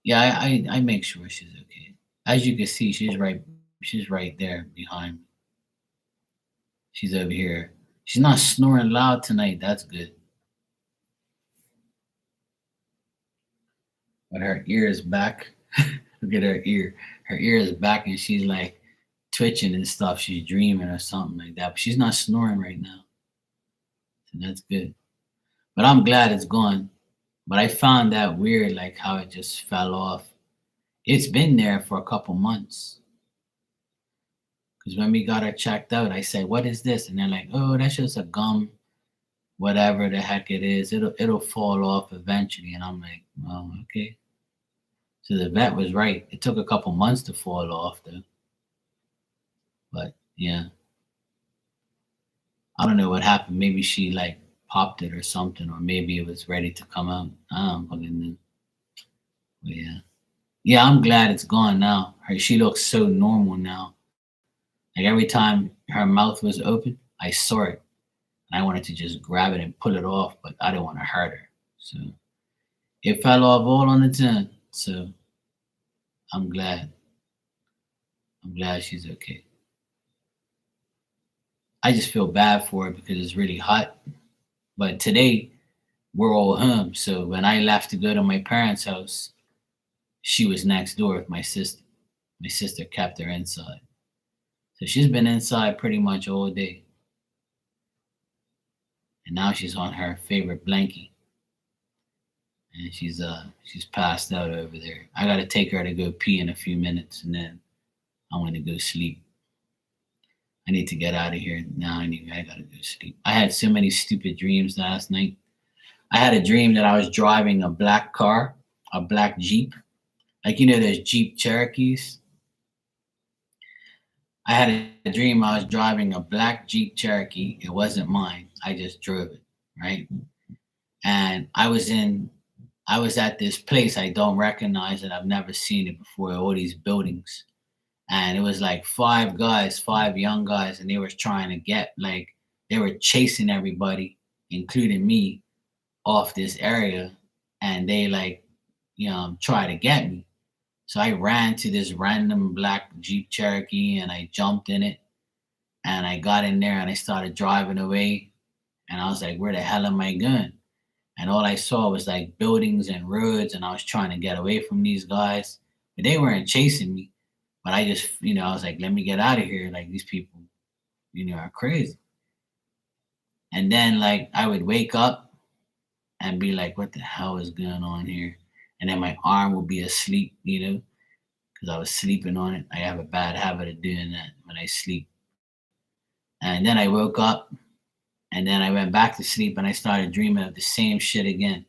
Yeah, I make sure she's okay. As you can see, she's right there behind me. She's over here. She's not snoring loud tonight. That's good. But her ear is back. Look at her ear. Her ear is back and she's like twitching and stuff. She's dreaming or something like that. But she's not snoring right now. So that's good. But I'm glad it's gone. But I found that weird, like how it just fell off. It's been there for a couple months. Because when we got her checked out, I said, "What is this?" And they're like, "Oh, that's just a gum, whatever the heck it is. It'll fall off eventually." And I'm like, "Oh, okay." So the vet was right. It took a couple months to fall off though. But yeah, I don't know what happened. Maybe she like popped it or something, or maybe it was ready to come out. I don't fucking know. But yeah. Yeah, I'm glad it's gone now. She looks so normal now. Like every time her mouth was open, I saw it. And I wanted to just grab it and pull it off, but I didn't want to hurt her. So it fell off all on its own. So I'm glad. I'm glad she's okay. I just feel bad for her because it's really hot. But today we're all home. So when I left to go to my parents' house, she was next door with my sister. My sister kept her inside. So she's been inside pretty much all day. And now she's on her favorite blankie. And she's passed out over there. I gotta take her to go pee in a few minutes and then I want to go sleep. I need to get out of here now. I gotta go sleep. I had so many stupid dreams last night. I had a dream that I was driving a black car, a black Jeep. Like those Jeep Cherokees. I had a dream I was driving a black Jeep Cherokee. It wasn't mine. I just drove it, right? And I was at this place I don't recognize and I've never seen it before, all these buildings. And it was like five guys, five young guys, and they were trying to get they were chasing everybody, including me, off this area, and they try to get me. So I ran to this random black Jeep Cherokee and I jumped in it and I got in there and I started driving away. And I was like, where the hell am I going? And all I saw was like buildings and roads and I was trying to get away from these guys. But they weren't chasing me. But I just, I was like, let me get out of here. Like these people, are crazy. And then I would wake up and be like, what the hell is going on here? And then my arm would be asleep, because I was sleeping on it. I have a bad habit of doing that when I sleep. And then I woke up and then I went back to sleep and I started dreaming of the same shit again.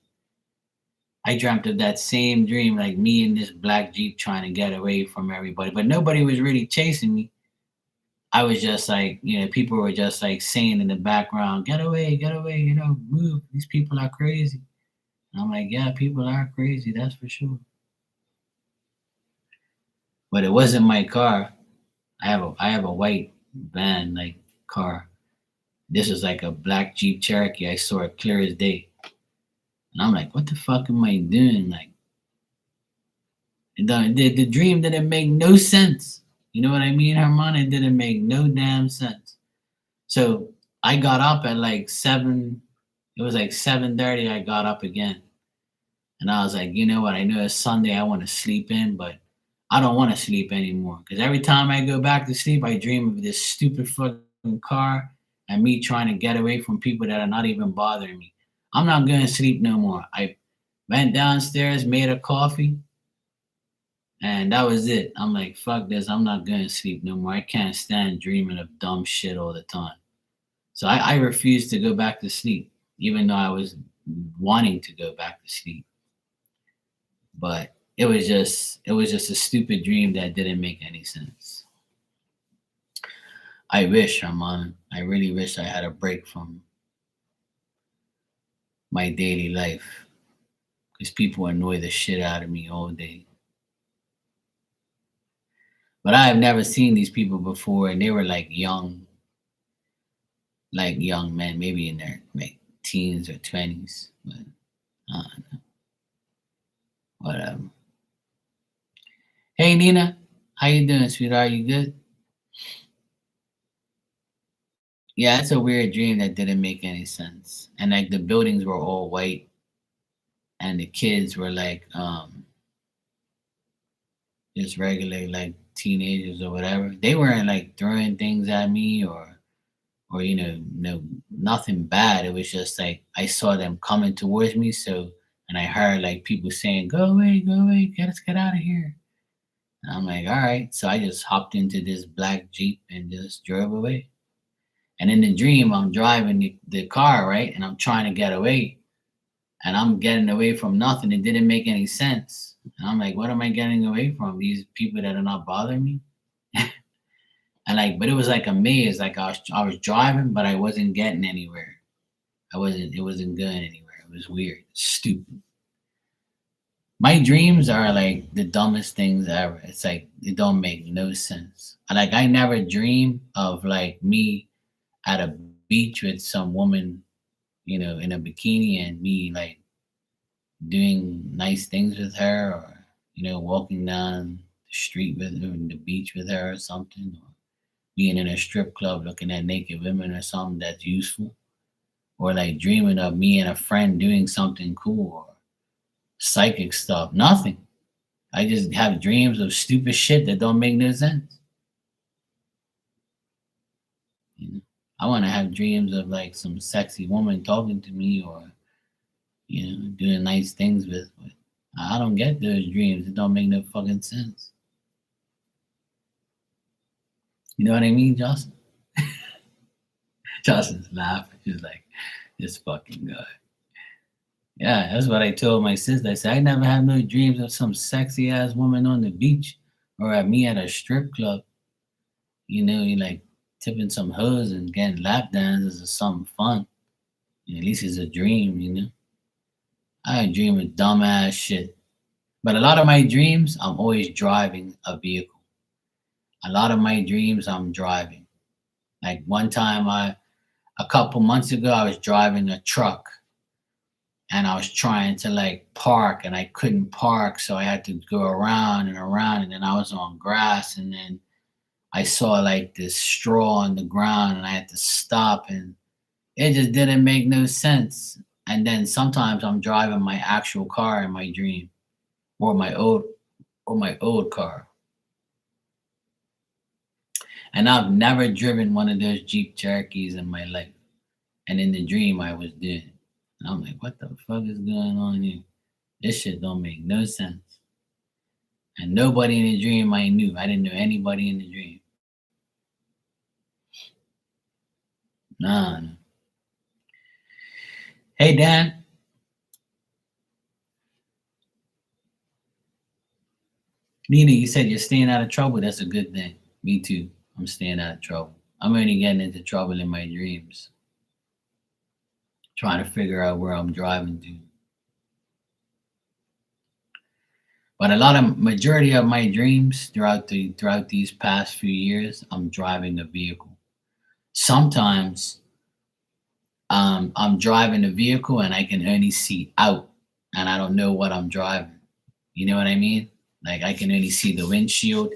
I dreamt of that same dream, like me in this black Jeep trying to get away from everybody, but nobody was really chasing me. I was just like, people were just like saying in the background, get away, move. These people are crazy. And I'm like, yeah, people are crazy, that's for sure. But it wasn't my car. I have a white van car. This was like a black Jeep Cherokee. I saw it clear as day. And I'm like, what the fuck am I doing? The dream didn't make no sense. You know what I mean, Herman? It didn't make no damn sense. So I got up at 7. It was 7:30. I got up again. And I was like, you know what? I know it's Sunday. I want to sleep in, but I don't want to sleep anymore. Because every time I go back to sleep, I dream of this stupid fucking car and me trying to get away from people that are not even bothering me. I'm not going to sleep no more. I went downstairs, made a coffee, and that was it. I'm like, fuck this. I'm not going to sleep no more. I can't stand dreaming of dumb shit all the time. So I refused to go back to sleep, even though I was wanting to go back to sleep. But it was just a stupid dream that didn't make any sense. I wish, Armand, I really wish I had a break from my daily life because people annoy the shit out of me all day. But I have never seen these people before, and they were young men, maybe in their teens or 20s. But I don't know. Whatever. Hey Nina, how you doing, sweetheart? You good? Yeah, it's a weird dream that didn't make any sense. And the buildings were all white and the kids were just regular teenagers or whatever. They weren't throwing things at me or no nothing bad. It was just I saw them coming towards me, so and I heard people saying, go away, let's get out of here. And I'm like, all right. So I just hopped into this black Jeep and just drove away. And in the dream, I'm driving the car, right? And I'm trying to get away. And I'm getting away from nothing. It didn't make any sense. And I'm like, what am I getting away from? These people that are not bothering me? And but it was like a maze. I was driving, but I wasn't getting anywhere. It wasn't going anywhere. It was weird, stupid. My dreams are the dumbest things ever. It's it don't make no sense. I never dream of me at a beach with some woman, in a bikini and me doing nice things with her or, walking down the street with her, the beach with her or something, or being in a strip club looking at naked women or something that's useful, or dreaming of me and a friend doing something cool or psychic stuff. Nothing. I just have dreams of stupid shit that don't make no sense. You know? I want to have dreams of like some sexy woman talking to me, or doing nice things with. But I don't get those dreams. It don't make no fucking sense. You know what I mean, Justin? Justin's laughing. He's like, this fucking guy. Yeah, that's what I told my sister. I said, I never have no dreams of some sexy ass woman on the beach or at me at a strip club. You like tipping some hoes and getting lap dances or something fun. At least it's a dream. I dream of dumbass shit. But a lot of my dreams, I'm always driving a vehicle. A lot of my dreams, I'm driving. Like one time, a couple months ago, I was driving a truck and I was trying to like park and I couldn't park. So I had to go around and around, and then I was on grass, and then I saw like this straw on the ground and I had to stop, and it just didn't make no sense. And then sometimes I'm driving my actual car in my dream, or my old car. And I've never driven one of those Jeep Cherokees in my life. And in the dream I was doing it. And I'm like, what the fuck is going on here? This shit don't make no sense. And nobody in the dream I knew. I didn't know anybody in the dream. Nah. Hey Dan. Nina, you said you're staying out of trouble. That's a good thing. Me too. I'm staying out of trouble. I'm only getting into trouble in my dreams. Trying to figure out where I'm driving to. But a lot of majority of my dreams throughout these past few years, I'm driving a vehicle. Sometimes I'm driving a vehicle and I can only see out, and I don't know what I'm driving. You know what I mean? Like I can only see the windshield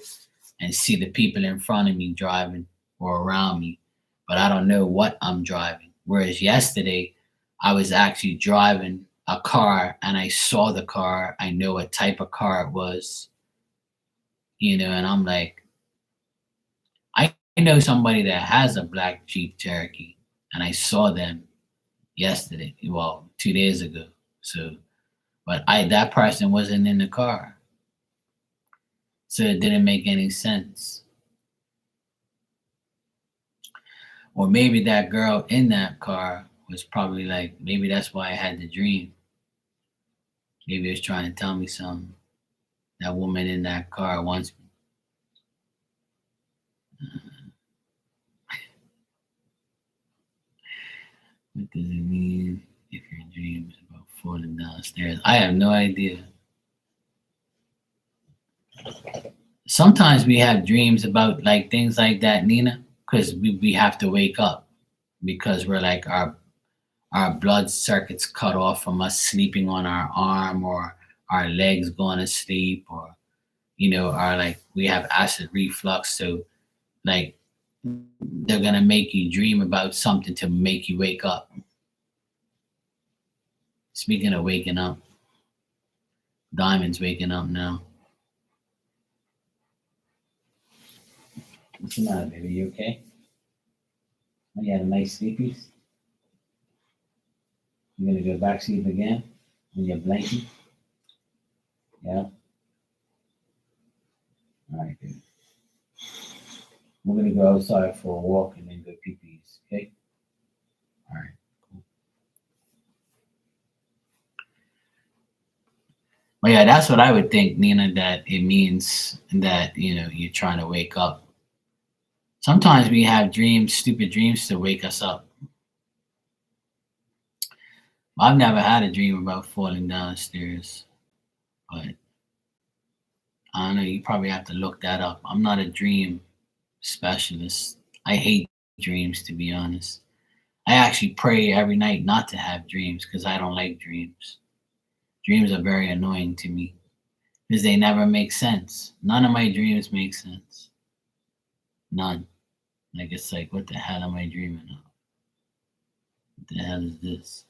and see the people in front of me driving or around me, but I don't know what I'm driving. Whereas yesterday, I was actually driving a car and I saw the car. I know what type of car it was, and I'm like, I know somebody that has a black Jeep Cherokee, and I saw them yesterday, well, 2 days ago. So, but that person wasn't in the car, so it didn't make any sense. Or maybe that girl in that car was probably like, maybe that's why I had the dream. Maybe it was trying to tell me something. That woman in that car wants me. What does it mean if your dream is about falling downstairs? I have no idea. Sometimes we have dreams about like things like that, Nina, because we have to wake up because we're like our blood circuits cut off from us sleeping on our arm, or our legs going to sleep, or our like we have acid reflux. So like they're gonna make you dream about something to make you wake up. Speaking of waking up, Diamond's waking up now. What's the matter, baby? You okay? Oh, you had a nice sleepies? You gonna go back sleep again in your blanket? Yeah? Alright, baby. We're gonna go outside for a walk and then go pee-pees, okay? Alright, cool. Well, yeah, that's what I would think, Nina, that it means that, you're trying to wake up. Sometimes we have dreams, stupid dreams to wake us up. I've never had a dream about falling downstairs, but I don't know. You probably have to look that up. I'm not a dream specialist. I hate dreams, to be honest. I actually pray every night not to have dreams because I don't like dreams. Dreams are very annoying to me because they never make sense. None of my dreams make sense. None. Like it's like, what the hell am I dreaming of? What the hell is this?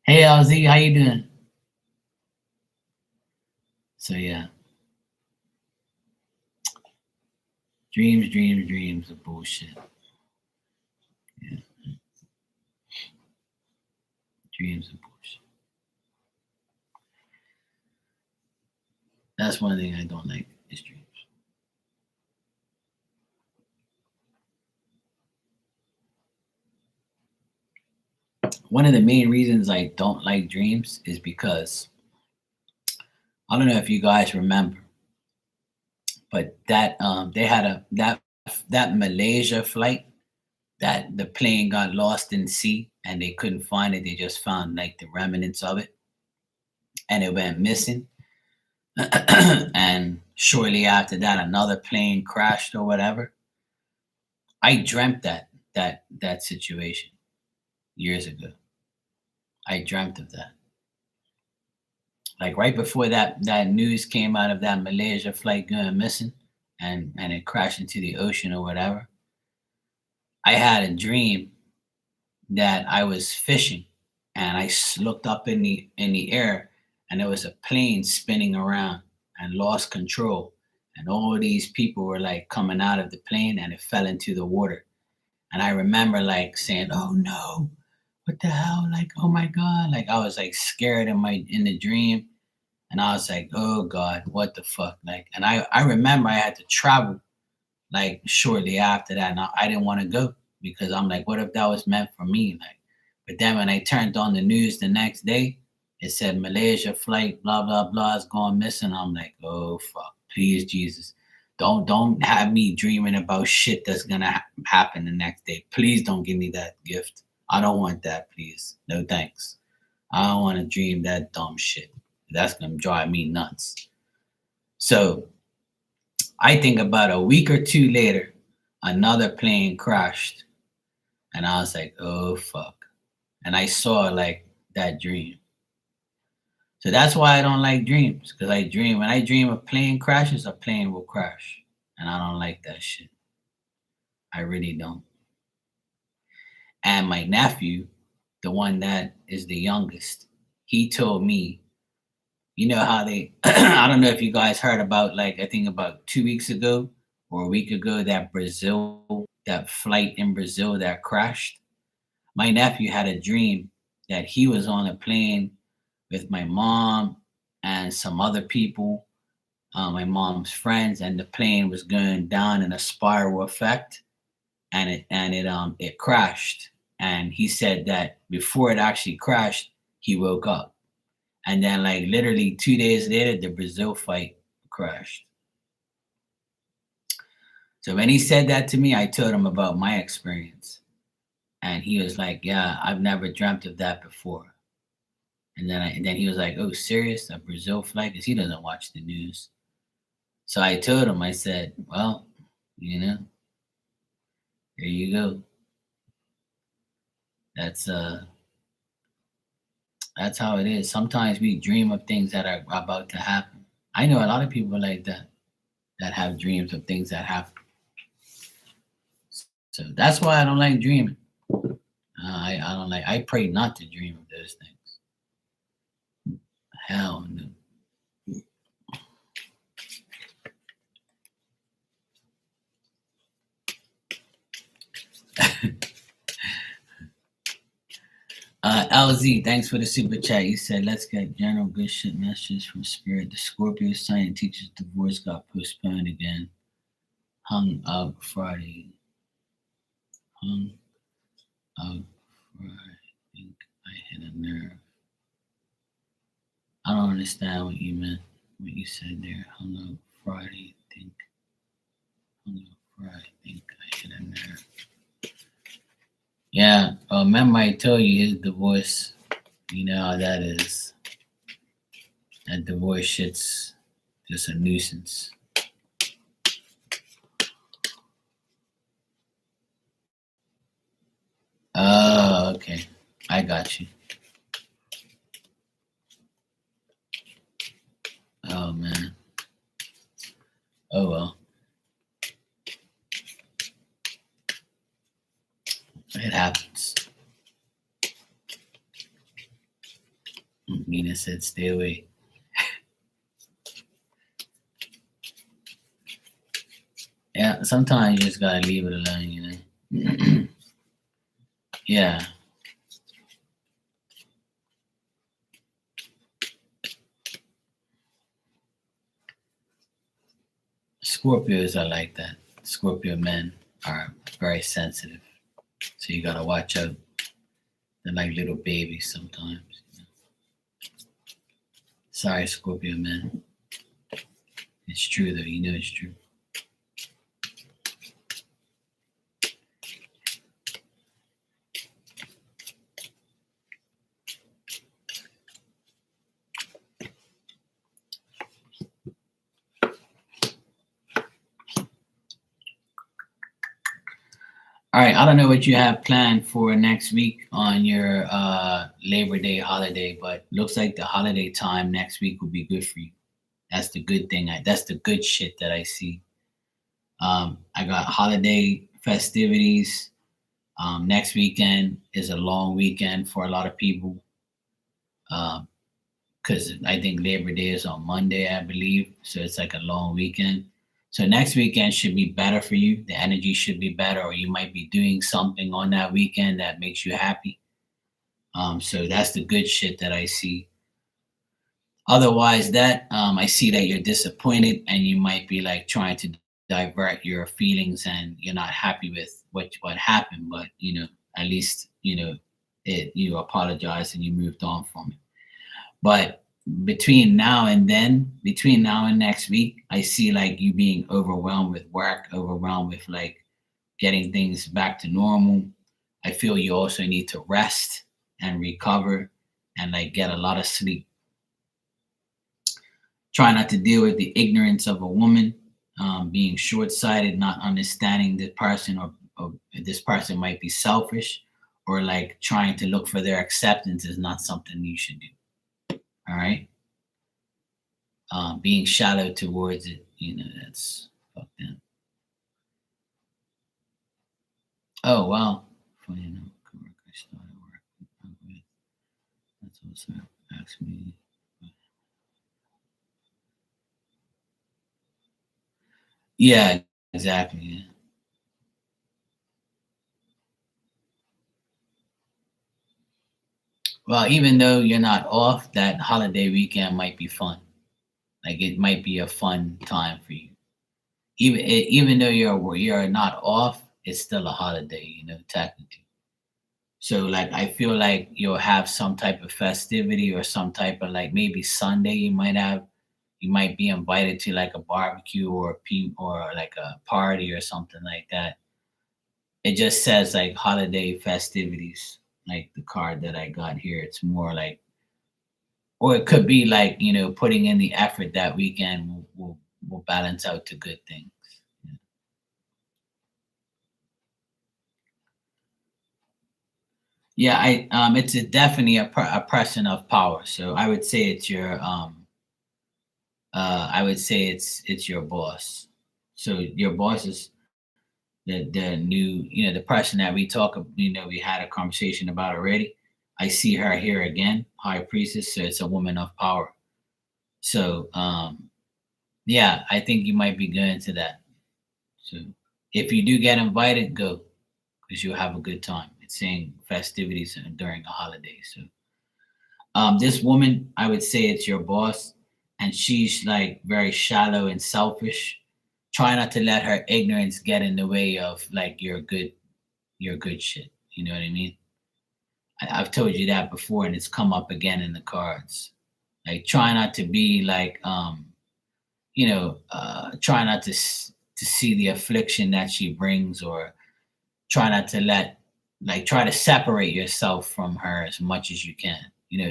Hey LZ, how you doing? So yeah, dreams are bullshit. Yeah, dreams are bullshit. That's one thing I don't like is dreams. One of the main reasons I don't like dreams is because I don't know if you guys remember, but that they had that Malaysia flight that the plane got lost in sea and they couldn't find it. They just found like the remnants of it and it went missing. And shortly after that, another plane crashed or whatever. I dreamt that situation years ago. I dreamt of that. Like right before that news came out of that Malaysia flight going missing and it crashed into the ocean or whatever. I had a dream that I was fishing and looked up in the air and there was a plane spinning around and lost control and all these people were like coming out of the plane and it fell into the water. And I remember like saying, "Oh no, what the hell?" Like, "Oh my god!" Like I was like scared in the dream, and I was like, "Oh god, what the fuck?" Like, and I remember I had to travel like shortly after that, and I didn't want to go because I'm like, what if that was meant for me? Like, but then when I turned on the news the next day, it said Malaysia flight, blah blah blah, is gone missing. I'm like, oh fuck, please Jesus, don't have me dreaming about shit that's gonna happen the next day. Please don't give me that gift. I don't want that, please. No thanks. I don't want to dream that dumb shit. That's gonna drive me nuts. So I think about a week or two later, another plane crashed, and I was like, "Oh fuck!" And I saw like that dream. So that's why I don't like dreams, because I dream. When I dream a plane crashes, a plane will crash, and I don't like that shit. I really don't. And my nephew, the one that is the youngest, he told me, you know how they, I don't know if you guys heard about, like, I think about 2 weeks ago or a week ago, that flight in Brazil that crashed. My nephew had a dream that he was on a plane with my mom and some other people, my mom's friends, and the plane was going down in a spiral effect, and it crashed. And he said that before it actually crashed, he woke up, and then like literally 2 days later, the Brazil flight crashed. So when he said that to me, I told him about my experience, and he was like, "Yeah, I've never dreamt of that before." And then he was like, "Oh, serious? A Brazil flight?" Because he doesn't watch the news. So I told him, I said, "Well, you know, here you go. That's uh, that's how it is. Sometimes we dream of things that are about to happen. I know a lot of people like that have dreams of things that happen. So that's why I don't like dreaming. I don't like. I pray not to dream of those things. Hell no." LZ, thanks for the super chat. You said, let's get general good shit messages from Spirit. The Scorpio sign teacher's divorce got postponed again. Hung up Friday. Hung up Friday. Think I hit a nerve. I don't understand what you meant, what you said there. Hung up Friday. Think. Hung up Friday. Think I hit a nerve. Yeah, remember I told you his divorce. You know how that is. That divorce shit's just a nuisance. Oh, okay. I got you. Oh man. Oh well. It happens. Mina said stay away. sometimes you just gotta leave it alone, you know. Yeah, Scorpios are like that. Scorpio men are very sensitive, so you gotta watch out. They're like little babies sometimes. Sorry, Scorpio men. It's true though. You know it's true. All right, I don't know what you have planned for next week on your Labor Day holiday, but looks like the holiday time next week will be good for you. That's the good thing. That's the good shit that I see. I got holiday festivities. Next weekend is a long weekend for a lot of people because I think Labor Day is on Monday, I believe. So it's like a long weekend. So next weekend should be better for you. The energy should be better, or you might be doing something on that weekend that makes you happy. So that's the good shit that I see. Otherwise, that I see that you're disappointed and you might be like trying to divert your feelings and you're not happy with what happened, but at least you apologized and you moved on from it. But between now and next week, I see like you being overwhelmed with work, overwhelmed with like getting things back to normal. I feel you also need to rest and recover and like get a lot of sleep. Try not to deal with the ignorance of a woman, being short-sighted, not understanding the person, or this person might be selfish, or like trying to look for their acceptance is not something you should do. All right, being shallow towards it, that's fuck them. Oh well, funny enough, I started work with. That's also asked me. Yeah, exactly. Yeah. Well, even though you're not off, that holiday weekend might be fun. Like it might be a fun time for you. Even though you're not off, it's still a holiday, technically. So like I feel like you'll have some type of festivity or some type of like maybe Sunday you might be invited to like a barbecue or or like a party or something like that. It just says like holiday festivities, like the card that I got here. It's more like, or it could be like, putting in the effort that weekend will balance out to good things. Yeah, it's definitely a person of power. So I would say it's your I would say it's your boss. So your boss is the new, the person that we had a conversation about already. I see her here again, high priestess. So it's a woman of power. So yeah, I think you might be going to that. So if you do get invited, go because you'll have a good time. It's saying festivities during a holiday. So this woman, I would say it's your boss, and she's like very shallow and selfish. Try not to let her ignorance get in the way of like your good shit. You know what I mean? I've told you that before, and it's come up again in the cards. Like try not to be like try not to see the affliction that she brings, or try not to try to separate yourself from her as much as you can.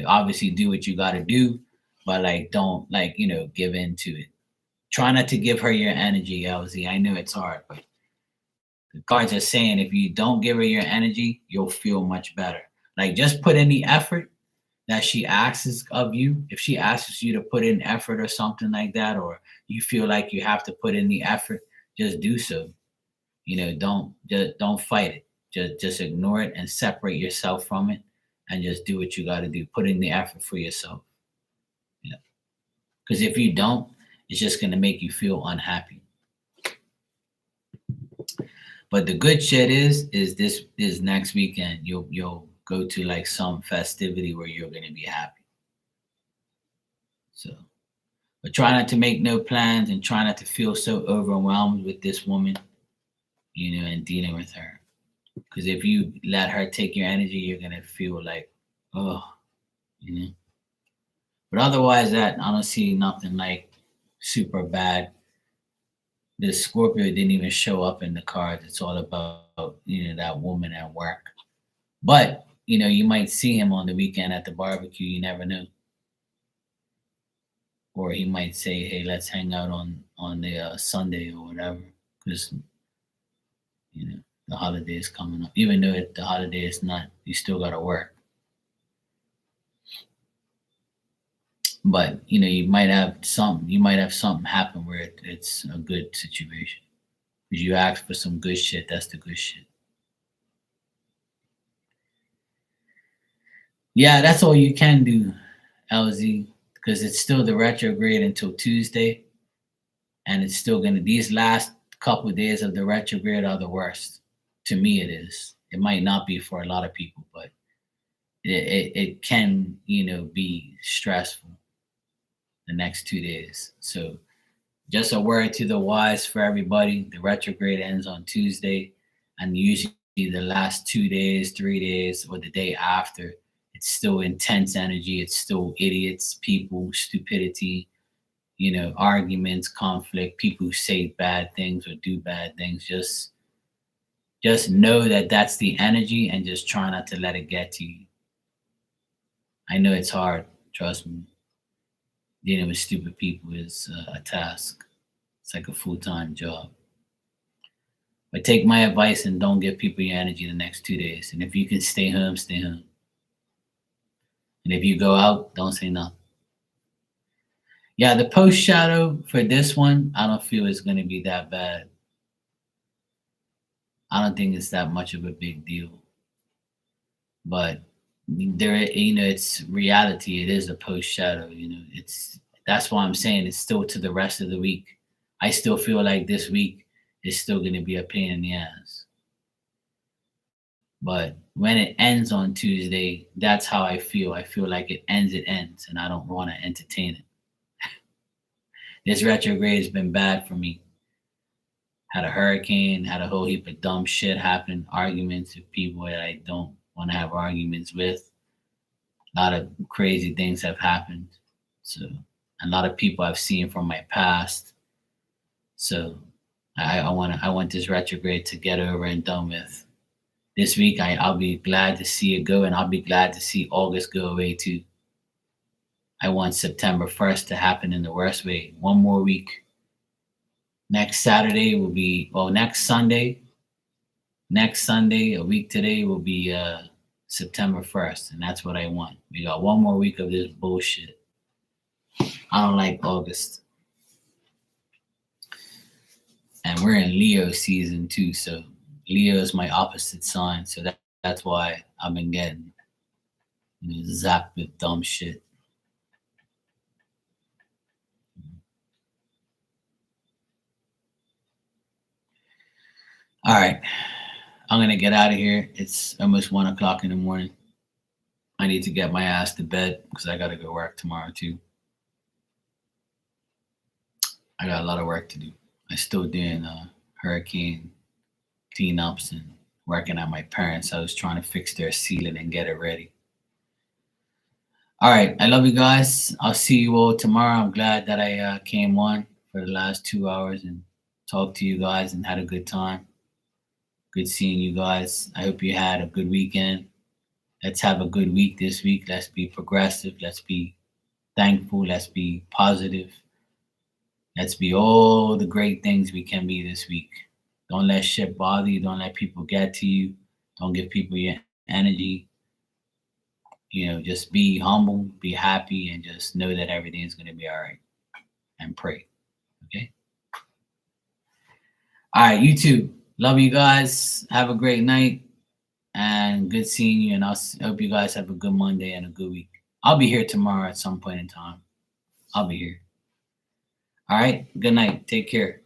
Obviously do what you got to do, but like don't give in to it. Try not to give her your energy, LZ. I know it's hard, but the cards are saying if you don't give her your energy, you'll feel much better. Like just put in the effort that she asks of you. If she asks you to put in effort or something like that, or you feel like you have to put in the effort, just do so. Don't fight it. Just ignore it and separate yourself from it, and just do what you got to do. Put in the effort for yourself. Yeah. Because if you don't, it's just gonna make you feel unhappy. But the good shit is this is next weekend. You'll go to like some festivity where you're gonna be happy. So, but try not to make no plans and try not to feel so overwhelmed with this woman, and dealing with her. Because if you let her take your energy, you're gonna feel like, oh, you know. But otherwise, that I don't see nothing like super bad. The Scorpio didn't even show up in the cards. It's all about that woman at work. But you might see him on the weekend at the barbecue. You never know. Or he might say, "Hey, let's hang out on the Sunday or whatever," because the holiday is coming up. Even though the holiday is not, you still gotta work. But you might have something happen where it's a good situation because you ask for some good shit. That's the good shit. Yeah, that's all you can do, LZ, because it's still the retrograde until Tuesday, and it's still gonna. These last couple of days of the retrograde are the worst. To me, it is. It might not be for a lot of people, but it can be stressful the next 2 days. So just a word to the wise for everybody. The retrograde ends on Tuesday, and usually the last 2 days, 3 days, or the day after, it's still intense energy. It's still idiots, people, stupidity, arguments, conflict, people who say bad things or do bad things. Just know that that's the energy, and just try not to let it get to you. I know it's hard. Trust me. Dealing with stupid people is a task. It's like a full-time job. But take my advice and don't give people your energy the next 2 days. And if you can stay home, stay home. And if you go out, don't say nothing. Yeah, the post shadow for this one, I don't feel it's going to be that bad. I don't think it's that much of a big deal. But it's reality. It is a post shadow. That's why I'm saying it's still to the rest of the week. I still feel like this week is still going to be a pain in the ass. But when it ends on Tuesday, that's how I feel. I feel like it ends, and I don't want to entertain it. This retrograde has been bad for me. Had a hurricane, had a whole heap of dumb shit happen, arguments with people that I don't want to have arguments with. A lot of crazy things have happened. So a lot of people I've seen from my past. So I want this retrograde to get over and done with. This week I'll be glad to see it go, and I'll be glad to see August go away too. I want September 1st to happen in the worst way. One more week. Next Sunday, a week today, will be September 1st, and that's what I want. We got one more week of this bullshit. I don't like August. And we're in Leo season too, so Leo is my opposite sign, so that's why I've been getting zapped with dumb shit. All right, I'm gonna get out of here. It's almost 1 o'clock in the morning. I need to get my ass to bed because I gotta go work tomorrow too. I got a lot of work to do. I'm still doing hurricane cleanups and working at my parents' house trying to fix their ceiling and get it ready. All right, I love you guys. I'll see you all tomorrow. I'm glad that I came on for the last 2 hours and talked to you guys and had a good time. Good seeing you guys. I hope you had a good weekend. Let's have a good week this week. Let's be progressive. Let's be thankful. Let's be positive. Let's be all the great things we can be this week. Don't let shit bother you. Don't let people get to you. Don't give people your energy. Just be humble, be happy, and just know that everything's going to be all right. And pray. Okay? All right, YouTube. Love you guys. Have a great night. And good seeing you. And I hope you guys have a good Monday and a good week. I'll be here tomorrow at some point in time. I'll be here. All right. Good night. Take care.